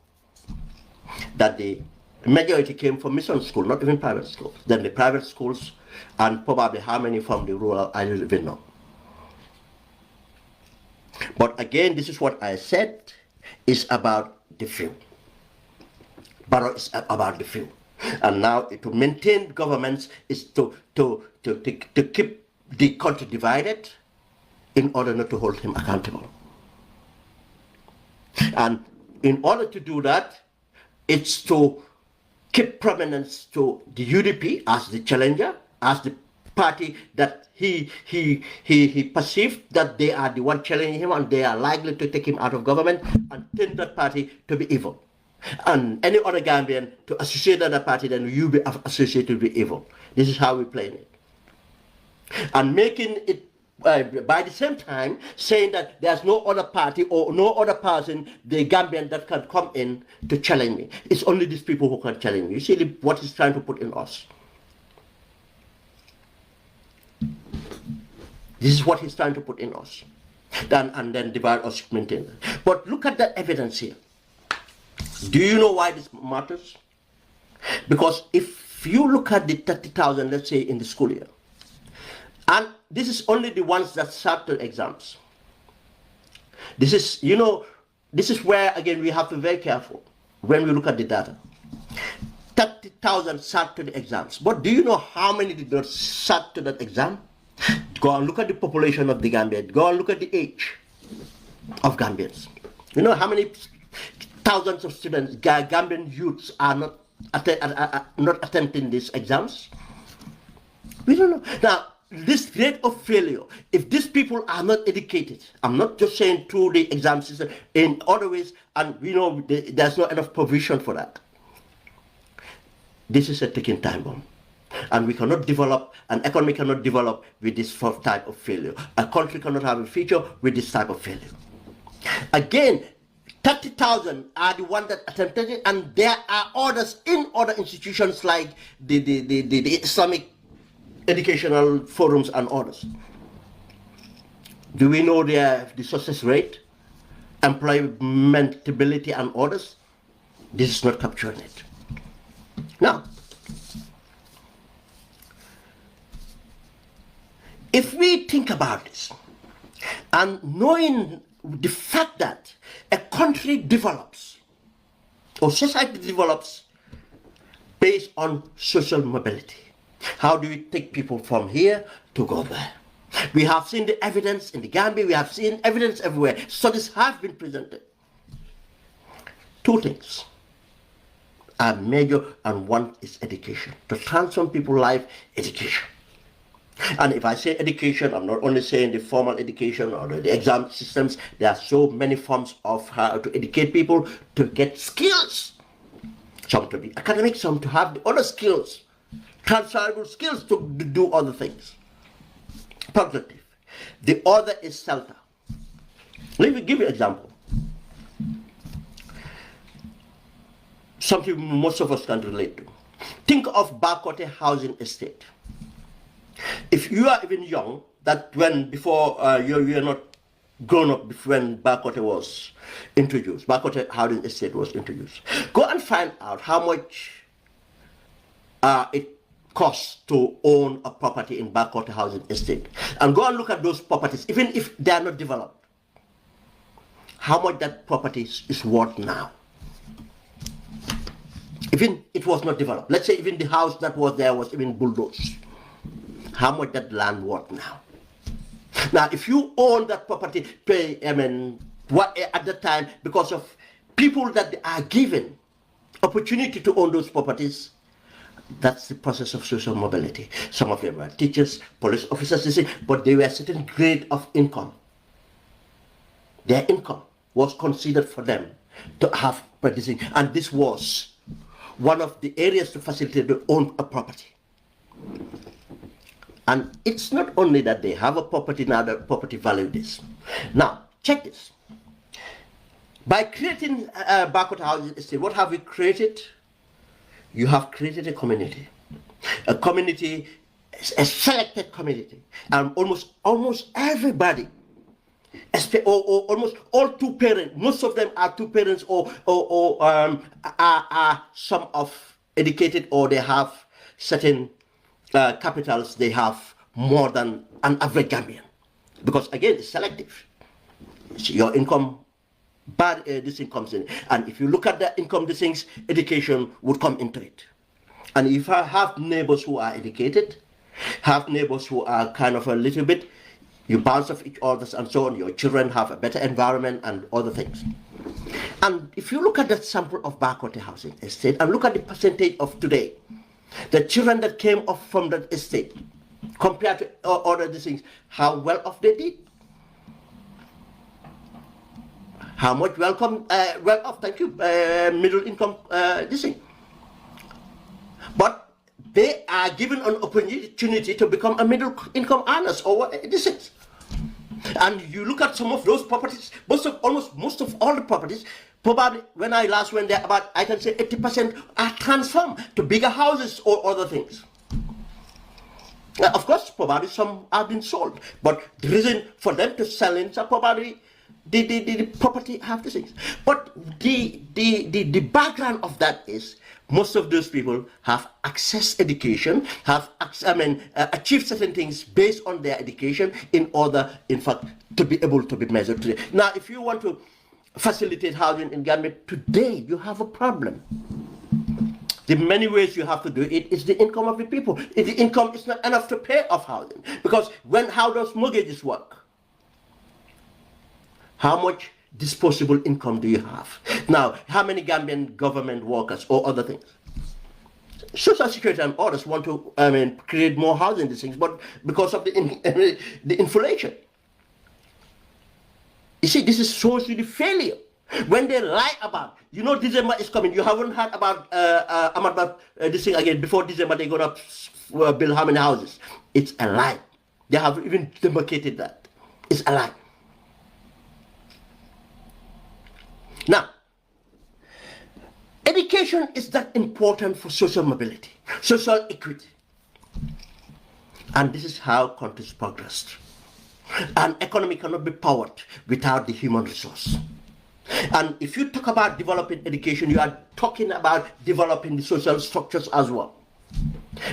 that the majority came from mission school, not even private schools. Then the private schools, and probably how many from the rural, I don't even know. But again, this is what I said, is about the few. Barrow is about the few. And now to maintain governments is to keep the country divided in order not to hold him accountable. And in order to do that, it's to keep prominence to the UDP as the challenger, as the party that he perceived that they are the one challenging him and they are likely to take him out of government, and turn that party to be evil. And any other Gambian to associate with that party, then you be associated with evil. This is how we're playing it. And making it by the same time saying that there's no other party or no other person, the Gambian, that can come in to challenge me. It's only these people who can challenge me. You see what he's trying to put in us. This is what he's trying to put in us. And then divide us, maintain it. But look at that evidence here. Do you know why this matters? Because if you look at the 30,000, let's say, in the school year, and this is only the ones that sat the exams. This is, this is where, again, we have to be very careful when we look at the data. 30,000 sat to the exams. But do you know how many did not sat to that exam? Go and look at the population of the Gambia. Go and look at the age of Gambians. You know how many thousands of students, Gambian youths, are not attempting these exams? We don't know. Now, this rate of failure, if these people are not educated, I'm not just saying through the exam system, in other ways, and we know there's not enough provision for that. This is a ticking time bomb. And we cannot develop, an economy cannot develop with this type of failure. A country cannot have a future with this type of failure. Again, 30,000 are the ones that attempted it, and there are others in other institutions like the Islamic educational forums and others. Do we know the success rate, employmentability and others? This is not capturing it. Now, if we think about this, and knowing the fact that a country develops, or society develops based on social mobility, how do we take people from here to go there? We have seen the evidence in the Gambia, we have seen evidence everywhere. Studies have been presented. Two things are major, and one is education. To transform people's life, education. And if I say education, I'm not only saying the formal education or the exam systems. There are so many forms of how to educate people to get skills. Some to be academic, some to have the other skills, transferable skills to do other things. Productive. The other is shelter. Let me give you an example. something most of us can relate to. Think of Bakote housing estate. If you are even young, that when before you're not grown up when Bakote was introduced, Bakote housing estate was introduced. Go and find out how much it costs to own a property in Bakote housing estate, and go and look at those properties, even if they are not developed. How much that property is worth now? Even it was not developed. Let's say even the house that was there was even bulldozed. How much that land worth now? Now, if you own that property, pay, what at the time, because of people that are given opportunity to own those properties, that's the process of social mobility. Some of them were teachers, police officers, but they were a certain grade of income. Their income was considered for them to have practicing, and this was one of the areas to facilitate to own a property. And it's not only that they have a property now, that property value this. Now, check this. By creating Bakote housing estate, what have we created? You have created a community, a selected community, and almost everybody, or almost all two parents. Most of them are two parents, or are some of educated, or they have certain capitals. They have more than an average Gambian, because again, it's selective. So your income. But this thing comes in, and if you look at the income, these things, education would come into it. And if I have neighbors who are educated, have neighbors who are kind of a little bit, you bounce off each other and so on, your children have a better environment and other things. And if you look at the sample of Bakote housing estate and look at the percentage of today, the children that came off from that estate compared to other these things, how well off they did. How much well off, thank you, middle income, this thing. But they are given an opportunity to become a middle income earners, or what this is. And you look at some of those properties, almost most of all the properties, probably when I last went there, about, I can say 80% are transformed to bigger houses or other things. Of course, probably some have been sold, but the reason for them to sell in are probably the property have these things. But the background of that is most of those people have access education, have achieved certain things based on their education in order, in fact, to be able to be measured today. Now, if you want to facilitate housing in Gambia today, you have a problem. The many ways you have to do it is the income of the people. If the income is not enough to pay off housing, because how does mortgages work? How much disposable income do you have? Now, how many Gambian government workers or other things? Social Security and others want to create more housing, these things, but because of the inflation. You see, this is shows you the failure. When they lie about, December is coming. You haven't heard about this thing again. Before December, they're going to build how many houses? It's a lie. They have even demarcated that. It's a lie. Now, education is that important for social mobility, social equity. And this is how countries progressed. An economy cannot be powered without the human resource. And if you talk about developing education, you are talking about developing the social structures as well.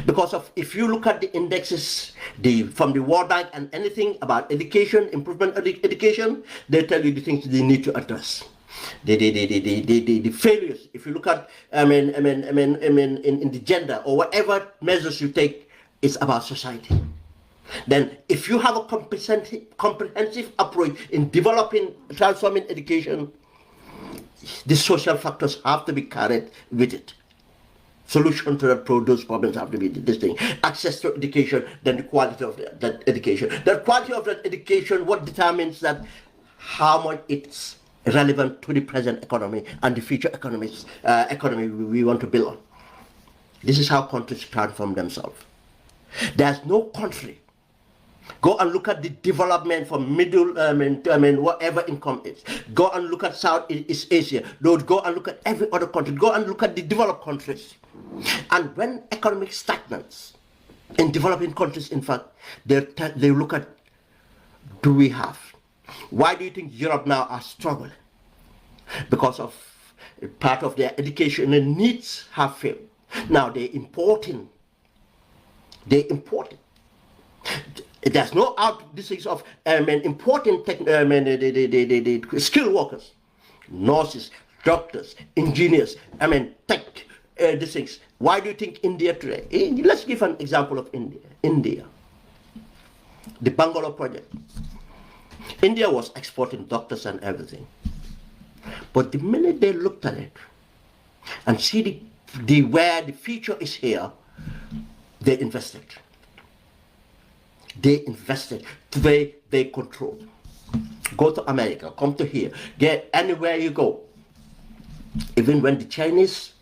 Because if you look at the indexes from the World Bank and anything about education, improvement of education, they tell you the things they need to address. The failures. If you look at in the gender or whatever measures you take, it's about society. Then if you have a comprehensive approach in developing, transforming education, the social factors have to be carried with it. Solution to those problems have to be this thing. Access to education, then the quality of that education. The quality of that education, what determines that how much it's relevant to the present economy and the future economy we want to build on. This is how countries transform themselves. There's no country Go and look at the development for middle, whatever income is. Go and look at Southeast Asia. Go and look at every other country. Go and look at the developed countries. And when economic stagnates in developing countries, in fact, they look at, do we have? Why do you think Europe now are struggling? Because of part of their education and needs have failed. Now they're importing. There's no this of important the skilled workers, nurses, doctors, engineers. Tech these things. Why do you think India today? Let's give an example of India. India, the Bangalore project. India was exporting doctors and everything, but the minute they looked at it and see where the future is here, they invested. They invested. Today they control. Go to America, come to here, get anywhere you go. Even when the Chinese,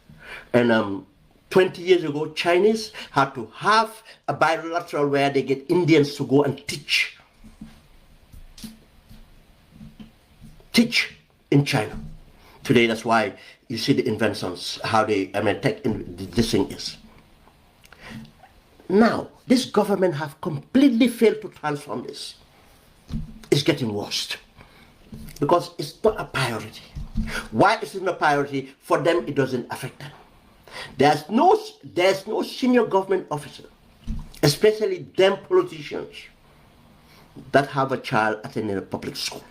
and 20 years ago, Chinese had to have a bilateral where they get Indians to go and teach in China. Today, that's why you see the inventions, how they, tech this thing is. Now, this government have completely failed to transform this. It's getting worse because it's not a priority. Why is it not a priority? For them, it doesn't affect them. There's no senior government officer, especially them politicians, that have a child attending a public school.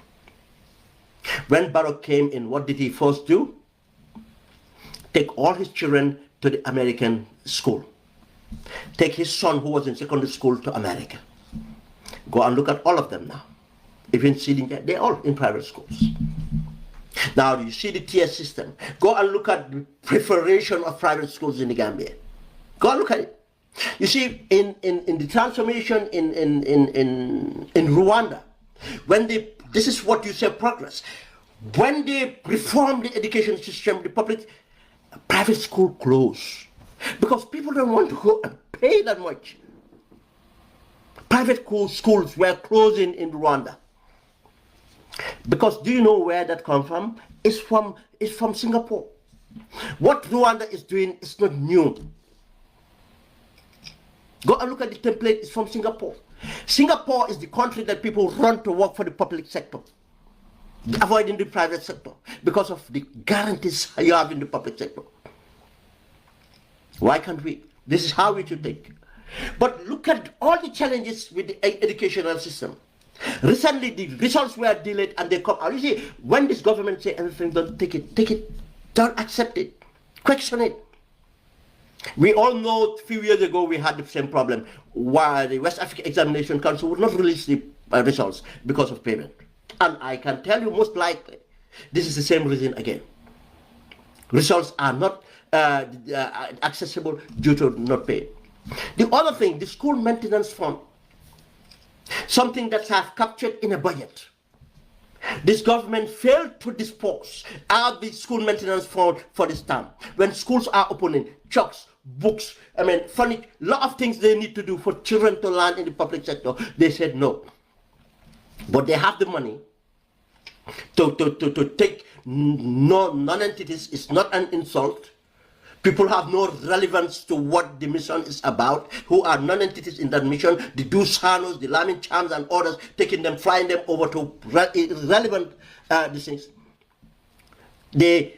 When Barrow came in, what did he first do? Take all his children to the American school. Take his son who was in secondary school to America. Go and look at all of them now. Even sitting there, they're all in private schools. Now you see the tier system. Go and look at the proliferation of private schools in the Gambia. Go and look at it. You see in the transformation in Rwanda, when this is what you say progress. When they reform the education system, the private school closed. Because people don't want to go and pay that much. Private schools were closing in Rwanda. Because do you know where that comes from? It's from Singapore. What Rwanda is doing is not new. Go and look at the template, it's from Singapore. Singapore is the country that people run to work for the public sector, avoiding the private sector because of the guarantees you have in the public sector. Why can't we? This is how we should think. But look at all the challenges with the educational system. Recently, the results were delayed and they come out. You see, when this government say everything, don't take it, don't accept it, question it. We all know a few years ago we had the same problem why the West Africa Examination Council would not release the results because of payment. And I can tell you most likely, this is the same reason again. Results are not accessible due to not pay. The other thing, the school maintenance fund, something that have captured in a budget. This government failed to dispose out the school maintenance fund for this time. When schools are opening, chalks, books, furniture, a lot of things they need to do for children to learn in the public sector, they said no. But they have the money to take non-entities. It's not an insult. People have no relevance to what the mission is about, who are non-entities in that mission, the Dusanos, the Lamin Chams and others, taking them, flying them over to relevant things. The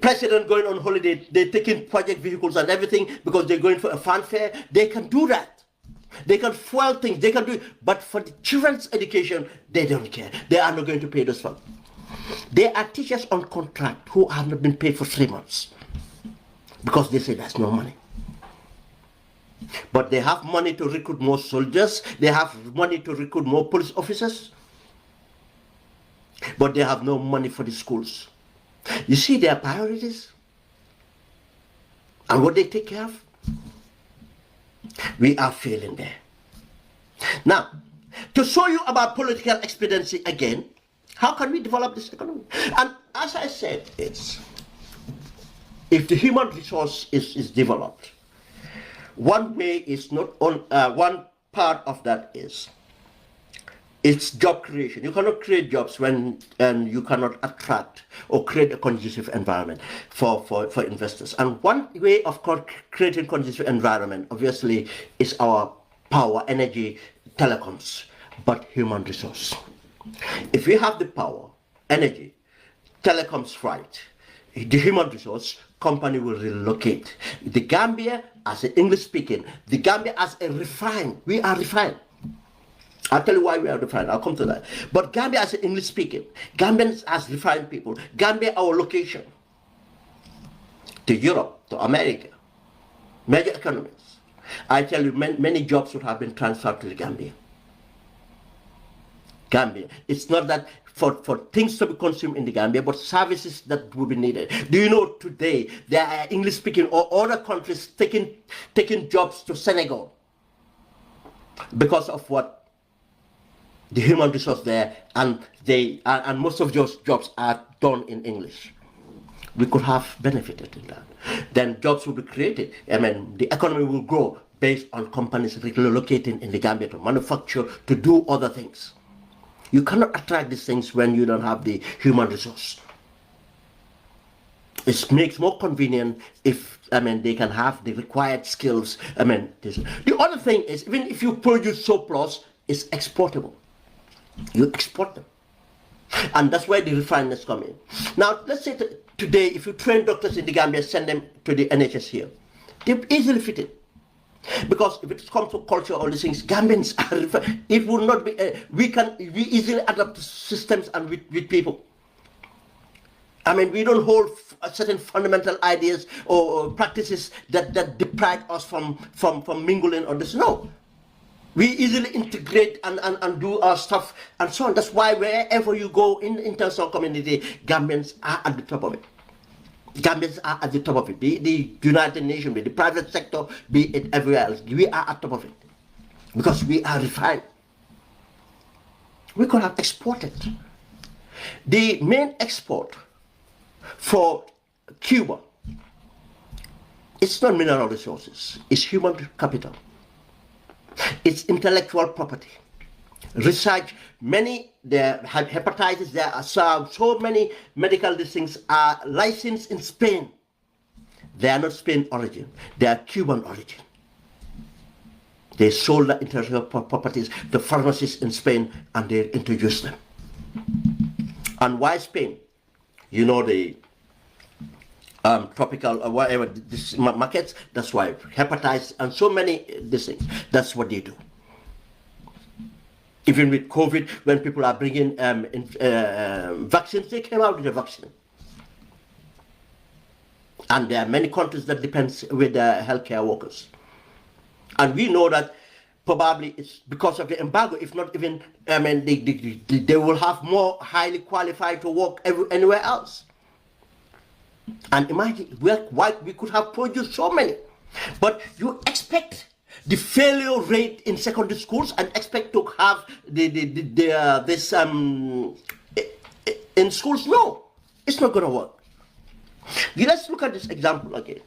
president going on holiday, they're taking project vehicles and everything because they're going for a fanfare. They can do that. They can fuel things, they can do it. But for the children's education, they don't care. They are not going to pay those funds. There are teachers on contract who have not been paid for 3 months. Because they say there's no money. But they have money to recruit more soldiers. They have money to recruit more police officers. But they have no money for the schools. You see their priorities? And what they take care of? We are failing there. Now, to show you about political expediency again, how can we develop this economy? And as I said, if the human resource is developed, one way is not on one part of that is It's job creation. You cannot create jobs when you cannot attract or create a conducive environment for investors. And one way of creating conducive environment, obviously, is our power, energy, telecoms, but human resource. If we have the power, energy, telecoms right, the human resource, company will relocate. The Gambia, as an English speaking, the Gambia as a refined, we are refined. I'll tell you why we are refined. I'll come to that. But Gambia as an English speaking, Gambians as refined people, Gambia our location to Europe, to America, major economies. I tell you, many jobs would have been transferred to the Gambia. Gambia. It's not that for things to be consumed in the Gambia, but services that will be needed. Do you know today there are English speaking or other countries taking jobs to Senegal because of what? The human resource there, and most of those jobs are done in English. We could have benefited in that. Then jobs will be created. I mean, the economy will grow based on companies relocating in the Gambia to manufacture, to do other things. You cannot attract these things when you don't have the human resource. It makes more convenient if, they can have the required skills. The other thing is, even if you produce surplus, it's exportable. You export them. And that's where the refinements come in. Now, let's say today, if you train doctors in the Gambia, send them to the NHS here, they're easily fitted. Because if it comes to culture, all these things, Gambians are, it will not be, we easily adapt to systems and with people. We don't hold certain fundamental ideas or practices that deprive us from mingling on this. No. We easily integrate and do our stuff and so on. That's why wherever you go in the international community, Gambians are at the top of it. Gambians are at the top of it. The United Nations, the private sector, be it everywhere else. We are at the top of it. Because we are refined. We could have exported. The main export for Cuba, it's not mineral resources, it's human capital. It's intellectual property. Research, the hepatitis, there are so many medical things are licensed in Spain. They are not Spain origin, they are Cuban origin. They sold the intellectual properties to pharmacists in Spain and they introduced them. And why Spain? You know, the tropical or whatever this markets, that's why hepatitis and so many these things, that's what they do. Even with COVID, when people are bringing vaccines, they came out with a vaccine. And there are many countries that depends with healthcare workers. And we know that probably it's because of the embargo, if not even, they will have more highly qualified to work anywhere else. And imagine why we could have produced so many. But you expect the failure rate in secondary schools and expect to have this in schools? No, it's not going to work. Let's look at this example again.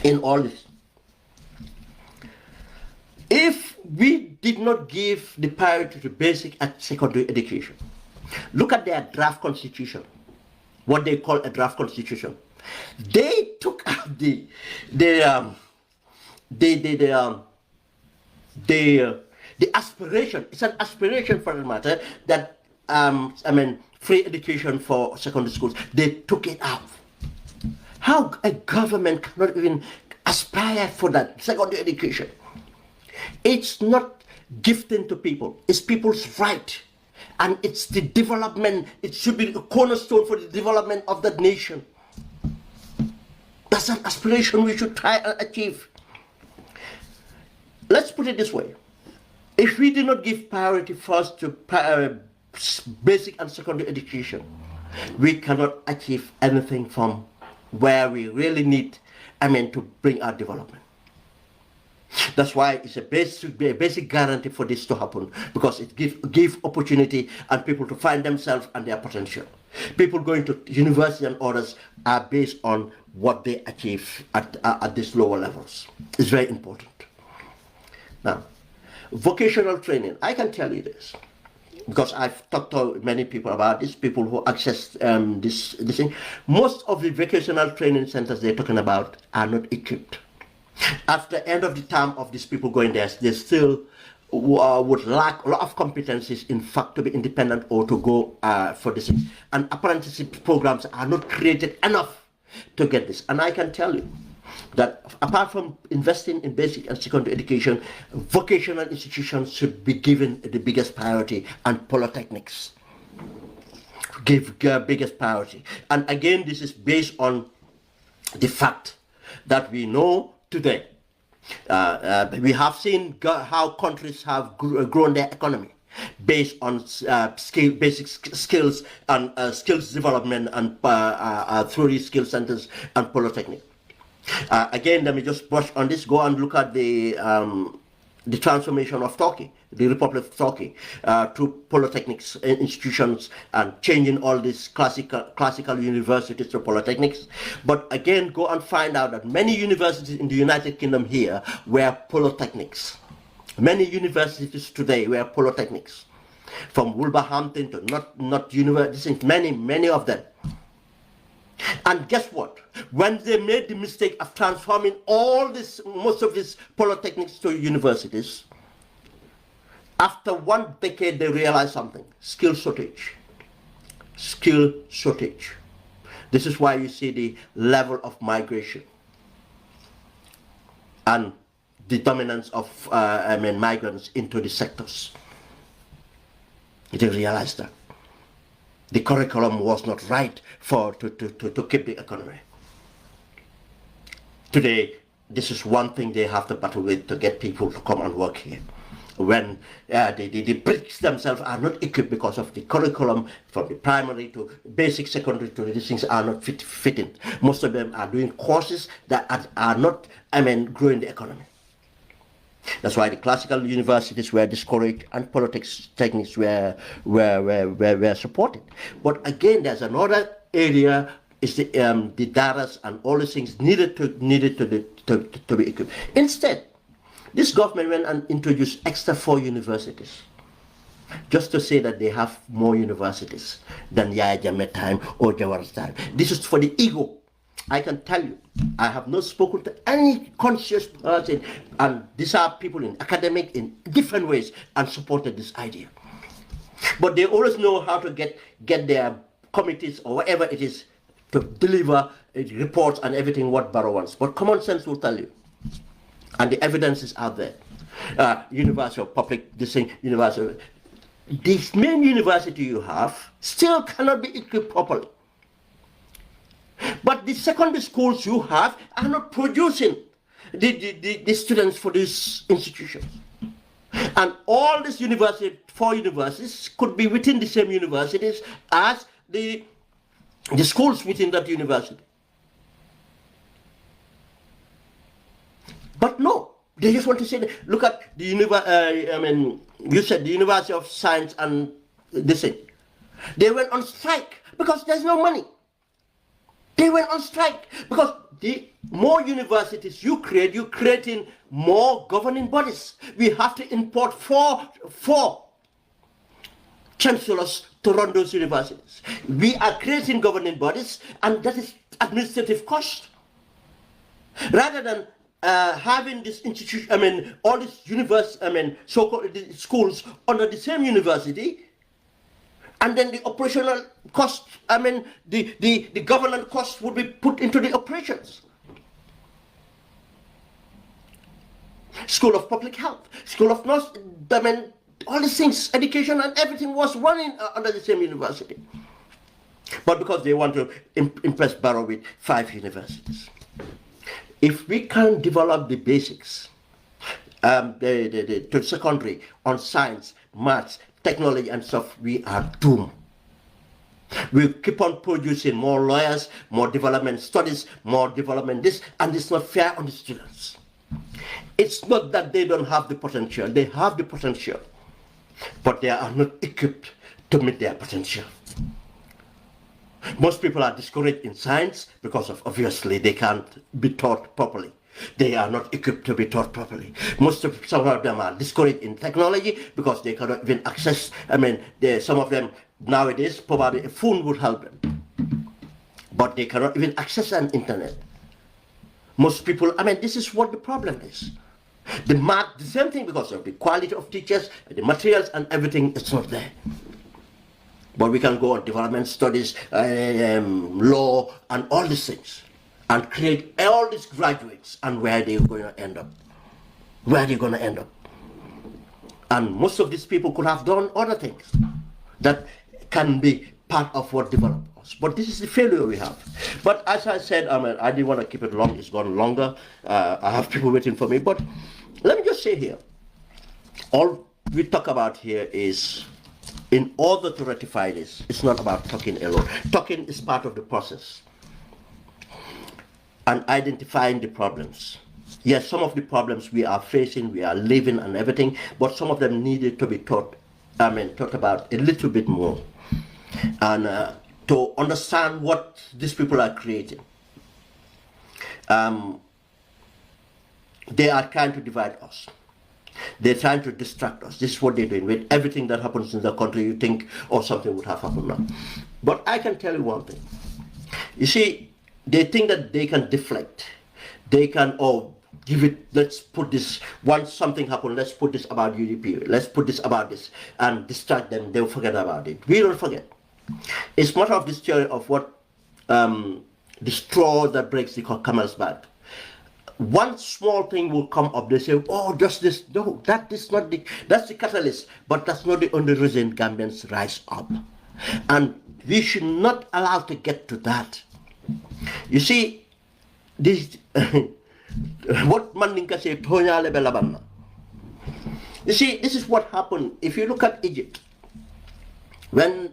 In all this, if we did not give the priority to basic and secondary education, look at their draft constitution. What they call a draft constitution. They took out the aspiration. It's an aspiration for the matter that free education for secondary schools. They took it out. How a government cannot even aspire for that secondary education? It's not gifting to people. It's people's right. And it's the development, it should be a cornerstone for the development of that nation. That's an aspiration we should try and achieve. Let's put it this way. If we do not give priority first to basic and secondary education, we cannot achieve anything from where we really need, to bring our development. That's why it's a basic guarantee for this to happen, because it gives opportunity and people to find themselves and their potential. People going to university and others are based on what they achieve at these lower levels. It's very important. Now, Vocational training, I can tell you this, because I've talked to many people about this, people who access this thing. Most of the vocational training centers they're talking about are not equipped. After the end of the term of these people going there, they still would lack a lot of competencies, in fact, to be independent or to go for this. And apprenticeship programs are not created enough to get this. And I can tell you that apart from investing in basic and secondary education, vocational institutions should be given the biggest priority, and polytechnics give biggest priority. And again, this is based on the fact that we know today, we have seen how countries have grown their economy based on basic skills and skills development and through these skill centers and polytechnic. Again, let me just brush on this. Go and look at the transformation of Turkey, the Republic of Turkey, through polytechnics institutions and changing all these classical universities to polytechnics. But again, go and find out that many universities in the United Kingdom here were polytechnics. Many universities today were polytechnics, from Wolverhampton to not universities, many of them. And guess what? When they made the mistake of transforming most of these polytechnics to universities, after 1 decade they realized something: skill shortage. Skill shortage. This is why you see the level of migration and the dominance of migrants into the sectors. They realized that the curriculum was not right to keep the economy. Today, this is one thing they have to battle with, to get people to come and work here. When the bricks themselves are not equipped because of the curriculum, from the primary to basic, secondary to these things are not fitting. Most of them are doing courses that are not, growing the economy. That's why the classical universities were discouraged and polytechnics were supported. But again, there's another area, is the datas and all these things needed to be equipped. Instead, this government went and introduced extra 4 universities, just to say that they have more universities than Yahya Jammeh time or Jawar's time. This is for the ego. I can tell you, I have not spoken to any conscious person, and these are people in academic in different ways, and supported this idea. But they always know how to get their committees or whatever it is to deliver reports and everything what Barrow wants. But common sense will tell you, and the evidence is out there. University of Public, this thing, University of, this main university you have still cannot be equipped properly. But the secondary schools you have are not producing the students for these institutions. And all these 4 universities could be within the same universities as the schools within that university. But no, they just want to say, look at the you said the University of Science and this thing. They went on strike because there's no money. They went on strike because the more universities you create, you're creating more governing bodies. We have to import four chancellors to run those universities. We are creating governing bodies, and that is administrative cost. Rather than having this institution, all these so-called schools under the same university, and then the operational cost, the governance cost would be put into the operations. School of Public Health, School of Nurse, all these things, education and everything was running under the same university. But because they want to impress Barrow with 5 universities. If we can't develop the basics, to secondary on science, maths, technology and stuff, we are doomed. We keep on producing more lawyers, more development studies, more development this, and it's not fair on the students. It's not that they don't have the potential. They have the potential, but they are not equipped to meet their potential. Most people are discouraged in science because of, obviously, they can't be taught properly. They are not equipped to be taught properly. Some of them are discouraged in technology because they cannot even access. I mean, some of them nowadays probably a phone would help them, but they cannot even access an internet. Most people, I mean, this is what the problem is. The same thing because of the quality of teachers, the materials and everything, it's not there. But we can go on development studies, law, and all these things, and create all these graduates, and where they're going to end up. Where they're going to end up. And most of these people could have done other things that can be part of what developed us. But this is the failure we have. But as I said, I didn't want to keep it long. It's gone longer. I have people waiting for me. But let me just say here, all we talk about here is, in order to rectify this, it's not about talking alone. Talking is part of the process. And identifying the problems. Yes, some of the problems we are facing, we are living and everything, but some of them needed to be talked about a little bit more. And to understand what these people are creating. They are trying to divide us. They're trying to distract us. This is what they're doing. With everything that happens in the country, you think, oh, something would have happened now. But I can tell you one thing. You see, they think that they can deflect. They can, give it, let's put this, once something happened, let's put this about UDP, let's put this about this, and distract them, they'll forget about it. We don't forget. It's part of this theory of what, the straw that breaks the camel's back. One small thing will come up, they say, oh, just this. No, that is not that's the catalyst, but that's not the only reason Gambians rise up. And we should not allow to get to that. You see, this, what Mandinka say, you see, this is what happened. If you look at Egypt, when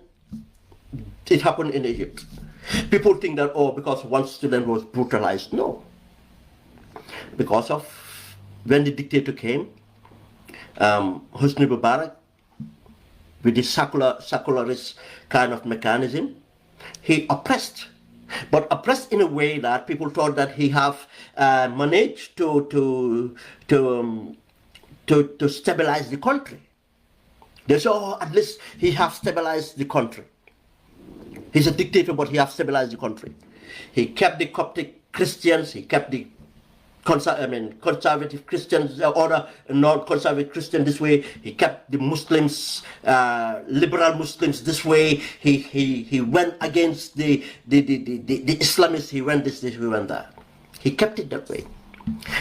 it happened in Egypt, people think that, oh, because one student was brutalized. No. Because of when the dictator came, Hosni Mubarak, with this secularist kind of mechanism, he oppressed, but oppressed in a way that people thought that he have managed to stabilize the country. They said, oh, at least he have stabilized the country. He's a dictator, but he have stabilized the country. He kept the Coptic Christians, he kept the conservative Christians, or non-conservative Christian this way. He kept the Muslims, liberal Muslims this way. He went against the Islamists. He went this, he went that. He kept it that way.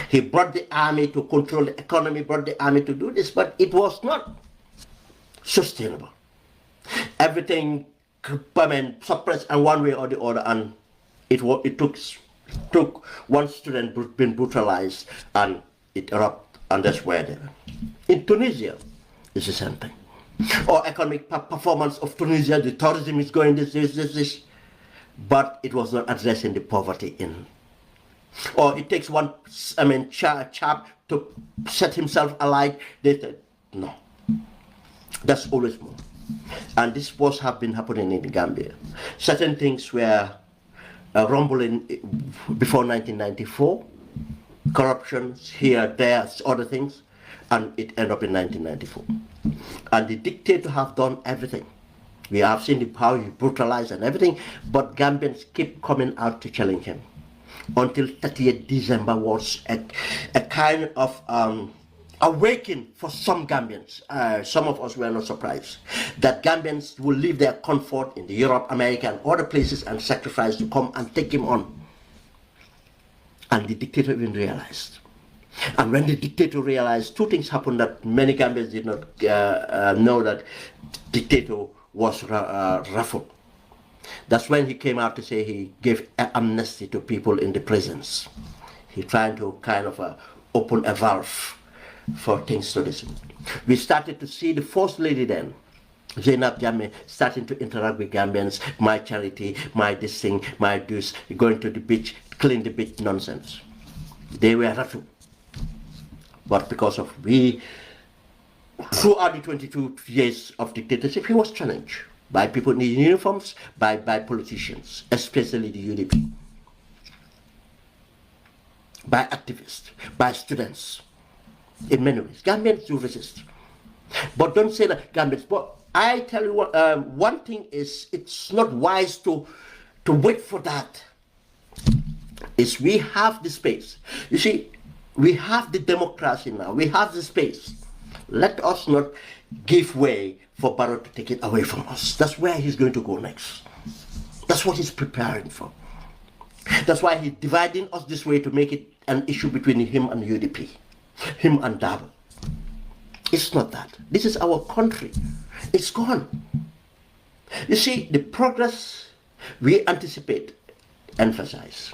He brought the army to control the economy, brought the army to do this, but it was not sustainable. Everything, suppressed in one way or the other, and it took one student being brutalized and it erupted, and that's where they were. In Tunisia, it's the same thing. Or economic performance of Tunisia, the tourism is going this, but it was not addressing the poverty in. Or it takes one, chap to set himself alight. They said, no. That's always more. And this was have been happening in Gambia. Certain things were rumbling before 1994, corruptions here, there, other things, and it ended up in 1994. And the dictator have done everything. We have seen how he brutalized and everything, but Gambians keep coming out to challenge him. Until 30th December was a kind of awakening for some Gambians. Some of us were not surprised that Gambians will leave their comfort in the Europe, America, and other places and sacrifice to come and take him on. And the dictator even realized. And when the dictator realized, two things happened that many Gambians did not know, that the dictator was ruffled. That's when he came out to say he gave amnesty to people in the prisons. He tried to kind of open a valve for things to this. We started to see the first lady then, Zainab Jammeh, starting to interact with Gambians, my charity, my this thing, my this, going to the beach, clean the beach nonsense. They were ruffled. But because of throughout the 22 years of dictatorship, he was challenged by people in uniforms, by politicians, especially the UDP. by activists, by students, in many ways. Gambians do resist. But don't say that Gambians. But I tell you what, one thing is, it's not wise to wait for that. Is we have the space. You see, we have the democracy now. We have the space. Let us not give way for Barrow to take it away from us. That's where he's going to go next. That's what he's preparing for. That's why he's dividing us this way, to make it an issue between him and UDP, him and Dabo. It's not that. This is our country. It's gone. You see, the progress we anticipate, emphasize.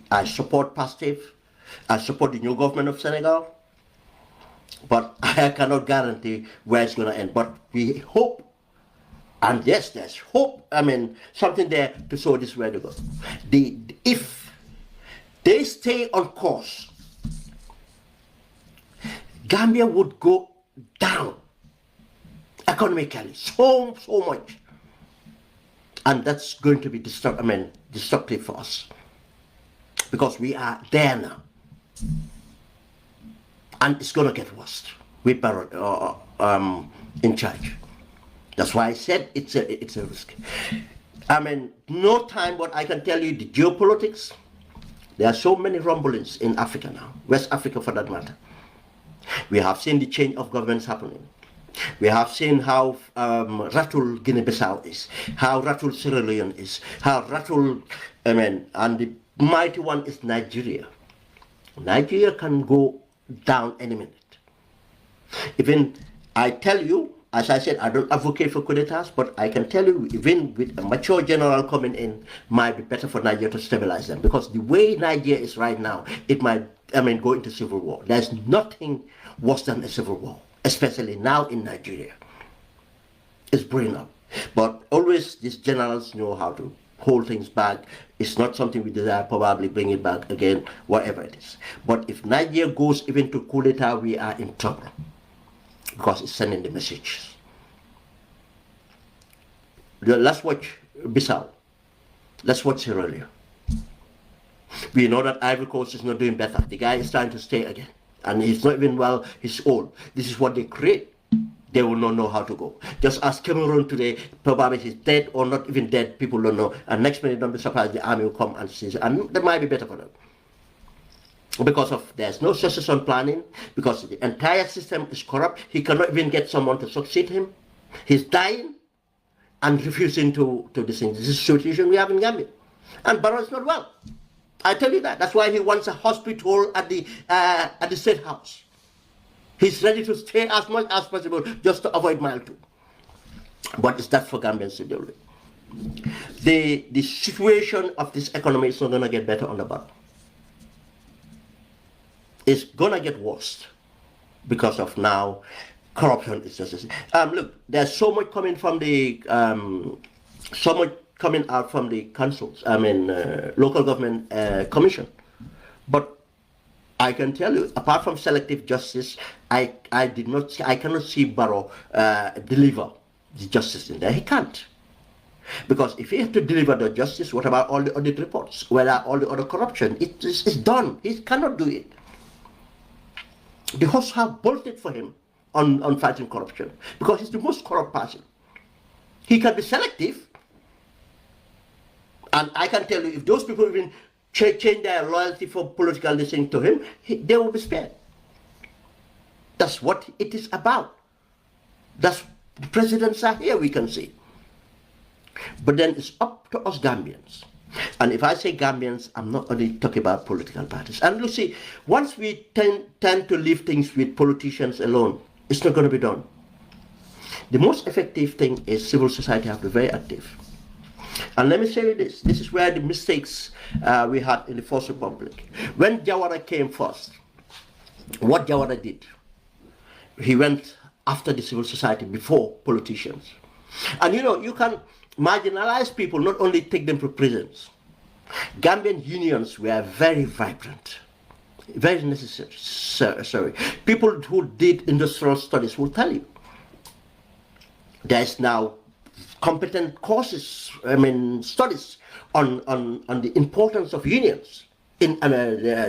I support Pastif. I support the new government of Senegal. But I cannot guarantee where it's going to end. But we hope, and yes, there's hope. I mean, something there to show this way to go. If they stay on course, Gambia would go down economically so much, and that's going to be destructive for us, because we are there now, and it's going to get worse with Barrow in charge. That's why I said it's a risk. I mean, no time, but I can tell you the geopolitics. There are so many rumblings in Africa now, West Africa for that matter. We have seen the change of governments happening. We have seen how rattled Guinea-Bissau is, how rattled Sierra Leone is, how rattled, and the mighty one is Nigeria. Nigeria can go down any minute. Even, I tell you, as I said, I don't advocate for coup d'etats, but I can tell you, even with a mature general coming in, might be better for Nigeria to stabilize them. Because the way Nigeria is right now, it might, go into civil war. There's nothing worse than a civil war, especially now in Nigeria. It's brewing up. But always these generals know how to hold things back. It's not something we desire, probably bring it back again, whatever it is. But if Nigeria goes even to coup d'etat, we are in trouble, because it's sending the message. Let's watch Bissau. Let's watch Sierra Leone. We know that Ivory Coast is not doing better. The guy is trying to stay again. And he's not even well, he's old. This is what they create. They will not know how to go. Just as Cameroon today, probably he's dead or not even dead, people don't know. And next minute, don't be surprised, the army will come and seize it. And that might be better for them. Because of there's no succession planning, because the entire system is corrupt. He cannot even get someone to succeed him. He's dying and refusing to this thing. This is the situation we have in Gambia. And Barrow is not well. I tell you that. That's why he wants a hospital at the State House. He's ready to stay as much as possible just to avoid mile 2. But it's that for Gambians to deal with. The situation of this economy is not going to get better on the Barrow. It's going to get worse because of now corruption is just look, there's so much coming from the coming out from the councils, local government commission. But I can tell you, apart from selective justice, I cannot see Barrow deliver the justice in there. He can't. Because if he has to deliver the justice, what about all the audit reports? Where are all the other corruption? It's done. He cannot do it. The hosts have bolted for him on fighting corruption, because he's the most corrupt person. He can be selective. And I can tell you, if those people even change their loyalty for political listening to him, they will be spared. That's what it is about. That's the presidents are here, we can see. But then it's up to us Gambians. And if I say Gambians, I'm not only talking about political parties. And you see, once we tend to leave things with politicians alone, it's not going to be done. The most effective thing is civil society have to be very active. And let me say you this is where the mistakes we had in the First Republic. When Jawara came first, what Jawara did, he went after the civil society before politicians. And you can marginalize people, not only take them to prisons. Gambian unions were very vibrant, very necessary. People who did industrial studies will tell you. There's now competent courses, studies on the importance of unions. in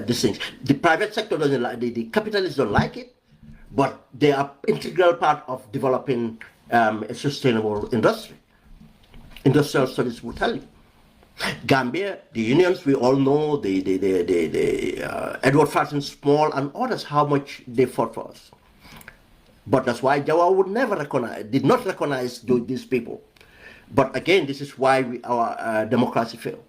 these things. The private sector doesn't like, the capitalists don't like it, but they are integral part of developing a sustainable industry. Industrial studies will tell you. Gambia, the unions, we all know, Edward Farton Small and others, how much they fought for us. But that's why Jawa would never recognize, did not recognize these people. But again, this is why our democracy failed.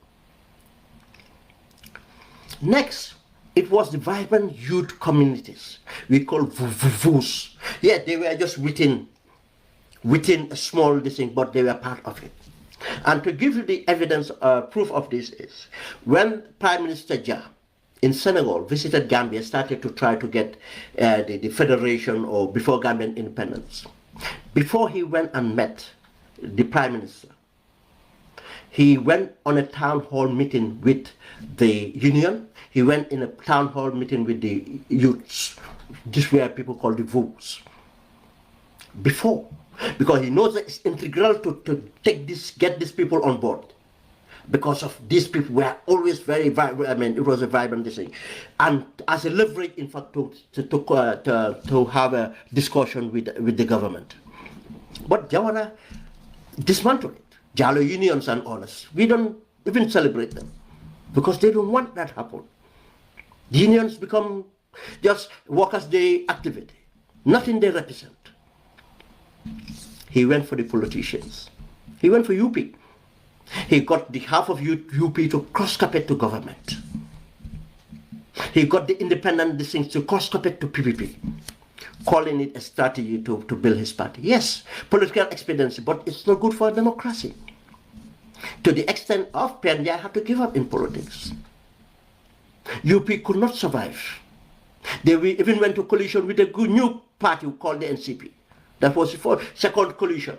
Next, it was the vibrant youth communities. We call VUVUs. Yeah, they were just within a small thing, but they were part of it. And to give you the evidence, proof of this is, when Prime Minister Jah in Senegal visited Gambia, started to try to get the federation or before Gambian independence. Before he went and met the Prime Minister, he went on a town hall meeting with the union. He went in a town hall meeting with the youths. This were people called the VUs. Before, because he knows that it's integral to get these people on board. Because of these people were always very vibrant. I mean, it was a vibrant thing, and as a leverage, in fact, to have a discussion with the government. But Jawara dismantled it. Jalo unions and others, we don't even celebrate them because they don't want that to happen. The unions become just Workers' Day activity, nothing they represent. He went for the politicians. He went for UP. He got the half of UP to cross-carpet to government. He got the independent things to cross-carpet to PPP, calling it a strategy to build his party. Yes, political expediency, but it's not good for democracy. To the extent of Penja had to give up in politics. UP could not survive. They even went to coalition with a good new party called the NCP. That was the second coalition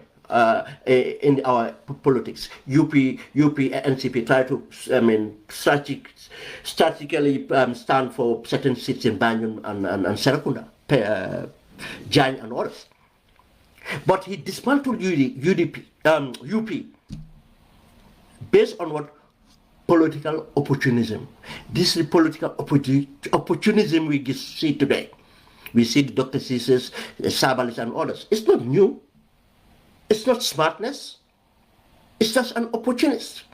in our politics. UP, NCP tried to, strategically stand for certain seats in Banjul and Serakunda, Jan and others. But he dismantled UP based on what? Political opportunism. This is the political opportunism we see today. We see the Dr. Caesars, Sabalis and others. It's not new. It's not smartness. It's just an opportunist.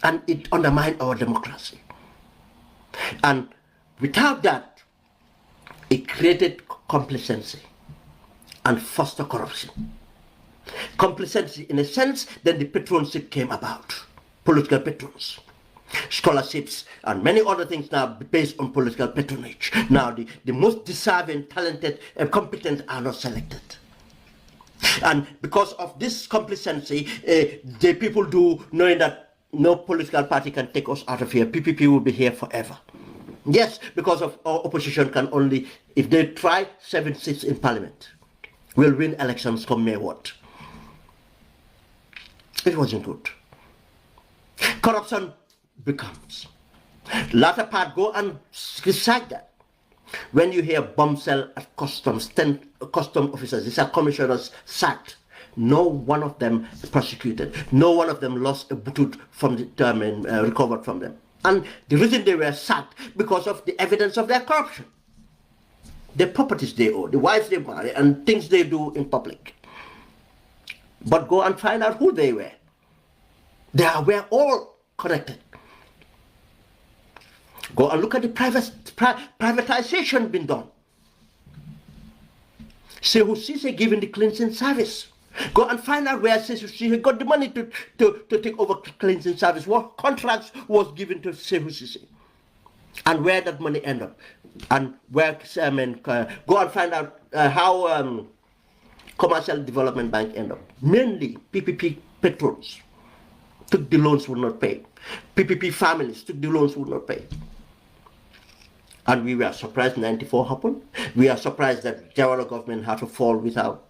And it undermines our democracy. And without that, it created complacency and foster corruption. Complacency, in a sense, then the patronship came about. Political patrons, scholarships, and many other things now based on political patronage. Now the most deserving, talented, and competent are not selected. And because of this complacency, the people do, knowing that no political party can take us out of here, PPP will be here forever. Yes, because of our opposition can only, if they try 7 seats in parliament, will win elections come May what. It wasn't good. Corruption becomes. Latter part, go and recite that. When you hear bomb cell at customs, 10 custom officers, these are commissioners sacked. No one of them prosecuted. No one of them lost a butut from the term and recovered from them. And the reason they were sacked, because of the evidence of their corruption. The properties they owe, the wives they marry, and things they do in public. But go and find out who they were. They were all connected. Go and look at the privatization being done. Sehu Sise given the cleansing service. Go and find out where Sehu Sise got the money to take over cleansing service. What contracts was given to Sehu Sise, and where that money ended up, and where go and find out how Commercial Development Bank ended up. Mainly PPP patrons took the loans, would not pay. PPP families took the loans, would not pay. And we were surprised 94 happened. We are surprised that Jawara government had to fall without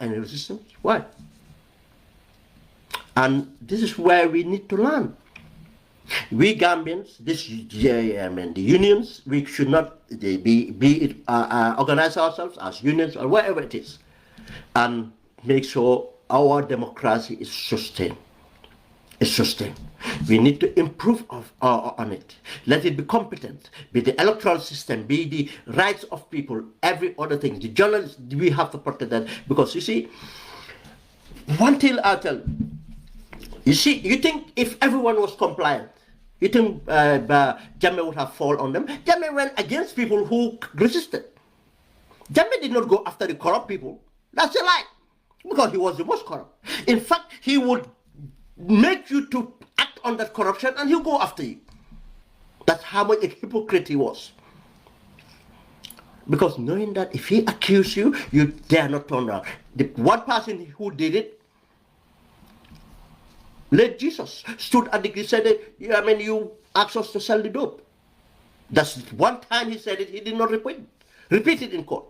any resistance. Why? And this is where we need to learn. We Gambians, the unions, we should not organize ourselves as unions or whatever it is, and make sure our democracy is sustained. is sustained. We need to improve on it. Let it be competent, be the electoral system, be the rights of people, every other thing. The journalists, we have to protect that. Because you see, one thing I'll tell you, you think if everyone was compliant, you think Jammeh would have fallen on them? Jammeh went against people who resisted. Jammeh did not go after the corrupt people. That's a lie. Because he was the most corrupt. In fact, he would make you to act on that corruption and he'll go after you. That's how much a hypocrite he was. Because knowing that if he accused you, you dare not turn around. The one person who did it, late Jesus, stood at the gate, said, you asked us to sell the dope. That's one time he said it, he did not repeat it in court.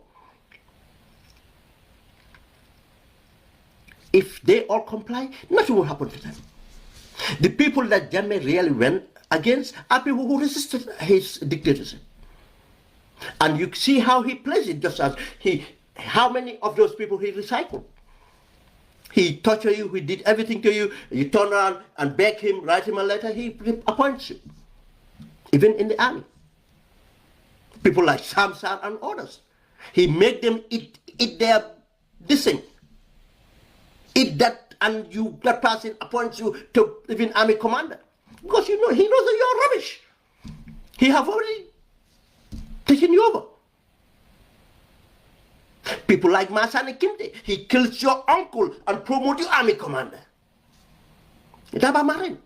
If they all comply, nothing will happen to them. The people that Jammeh really went against are people who resisted his dictatorship. And you see how he plays it, just as how many of those people he recycled. He tortured you, he did everything to you, you turn around and beg him, write him a letter, he appoints you. Even in the army. People like Samsar and others. He made them eat their this thing. Eat that, and that person appoints you to even army commander. Because he knows that you're rubbish. He have already taken you over. People like Masani Kimte, he kills your uncle and promotes you army commander. Itaba Marin.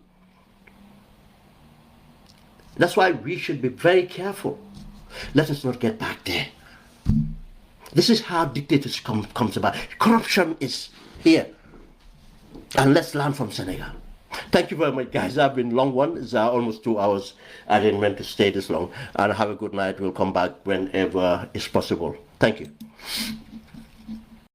That's why we should be very careful. Let us not get back there. This is how dictatorship comes about. Corruption is here. And let's learn from Senegal. Thank you very much, guys. I've been a long one. It's almost 2 hours. I didn't mean to stay this long. And have a good night. We'll come back whenever it's possible. Thank you.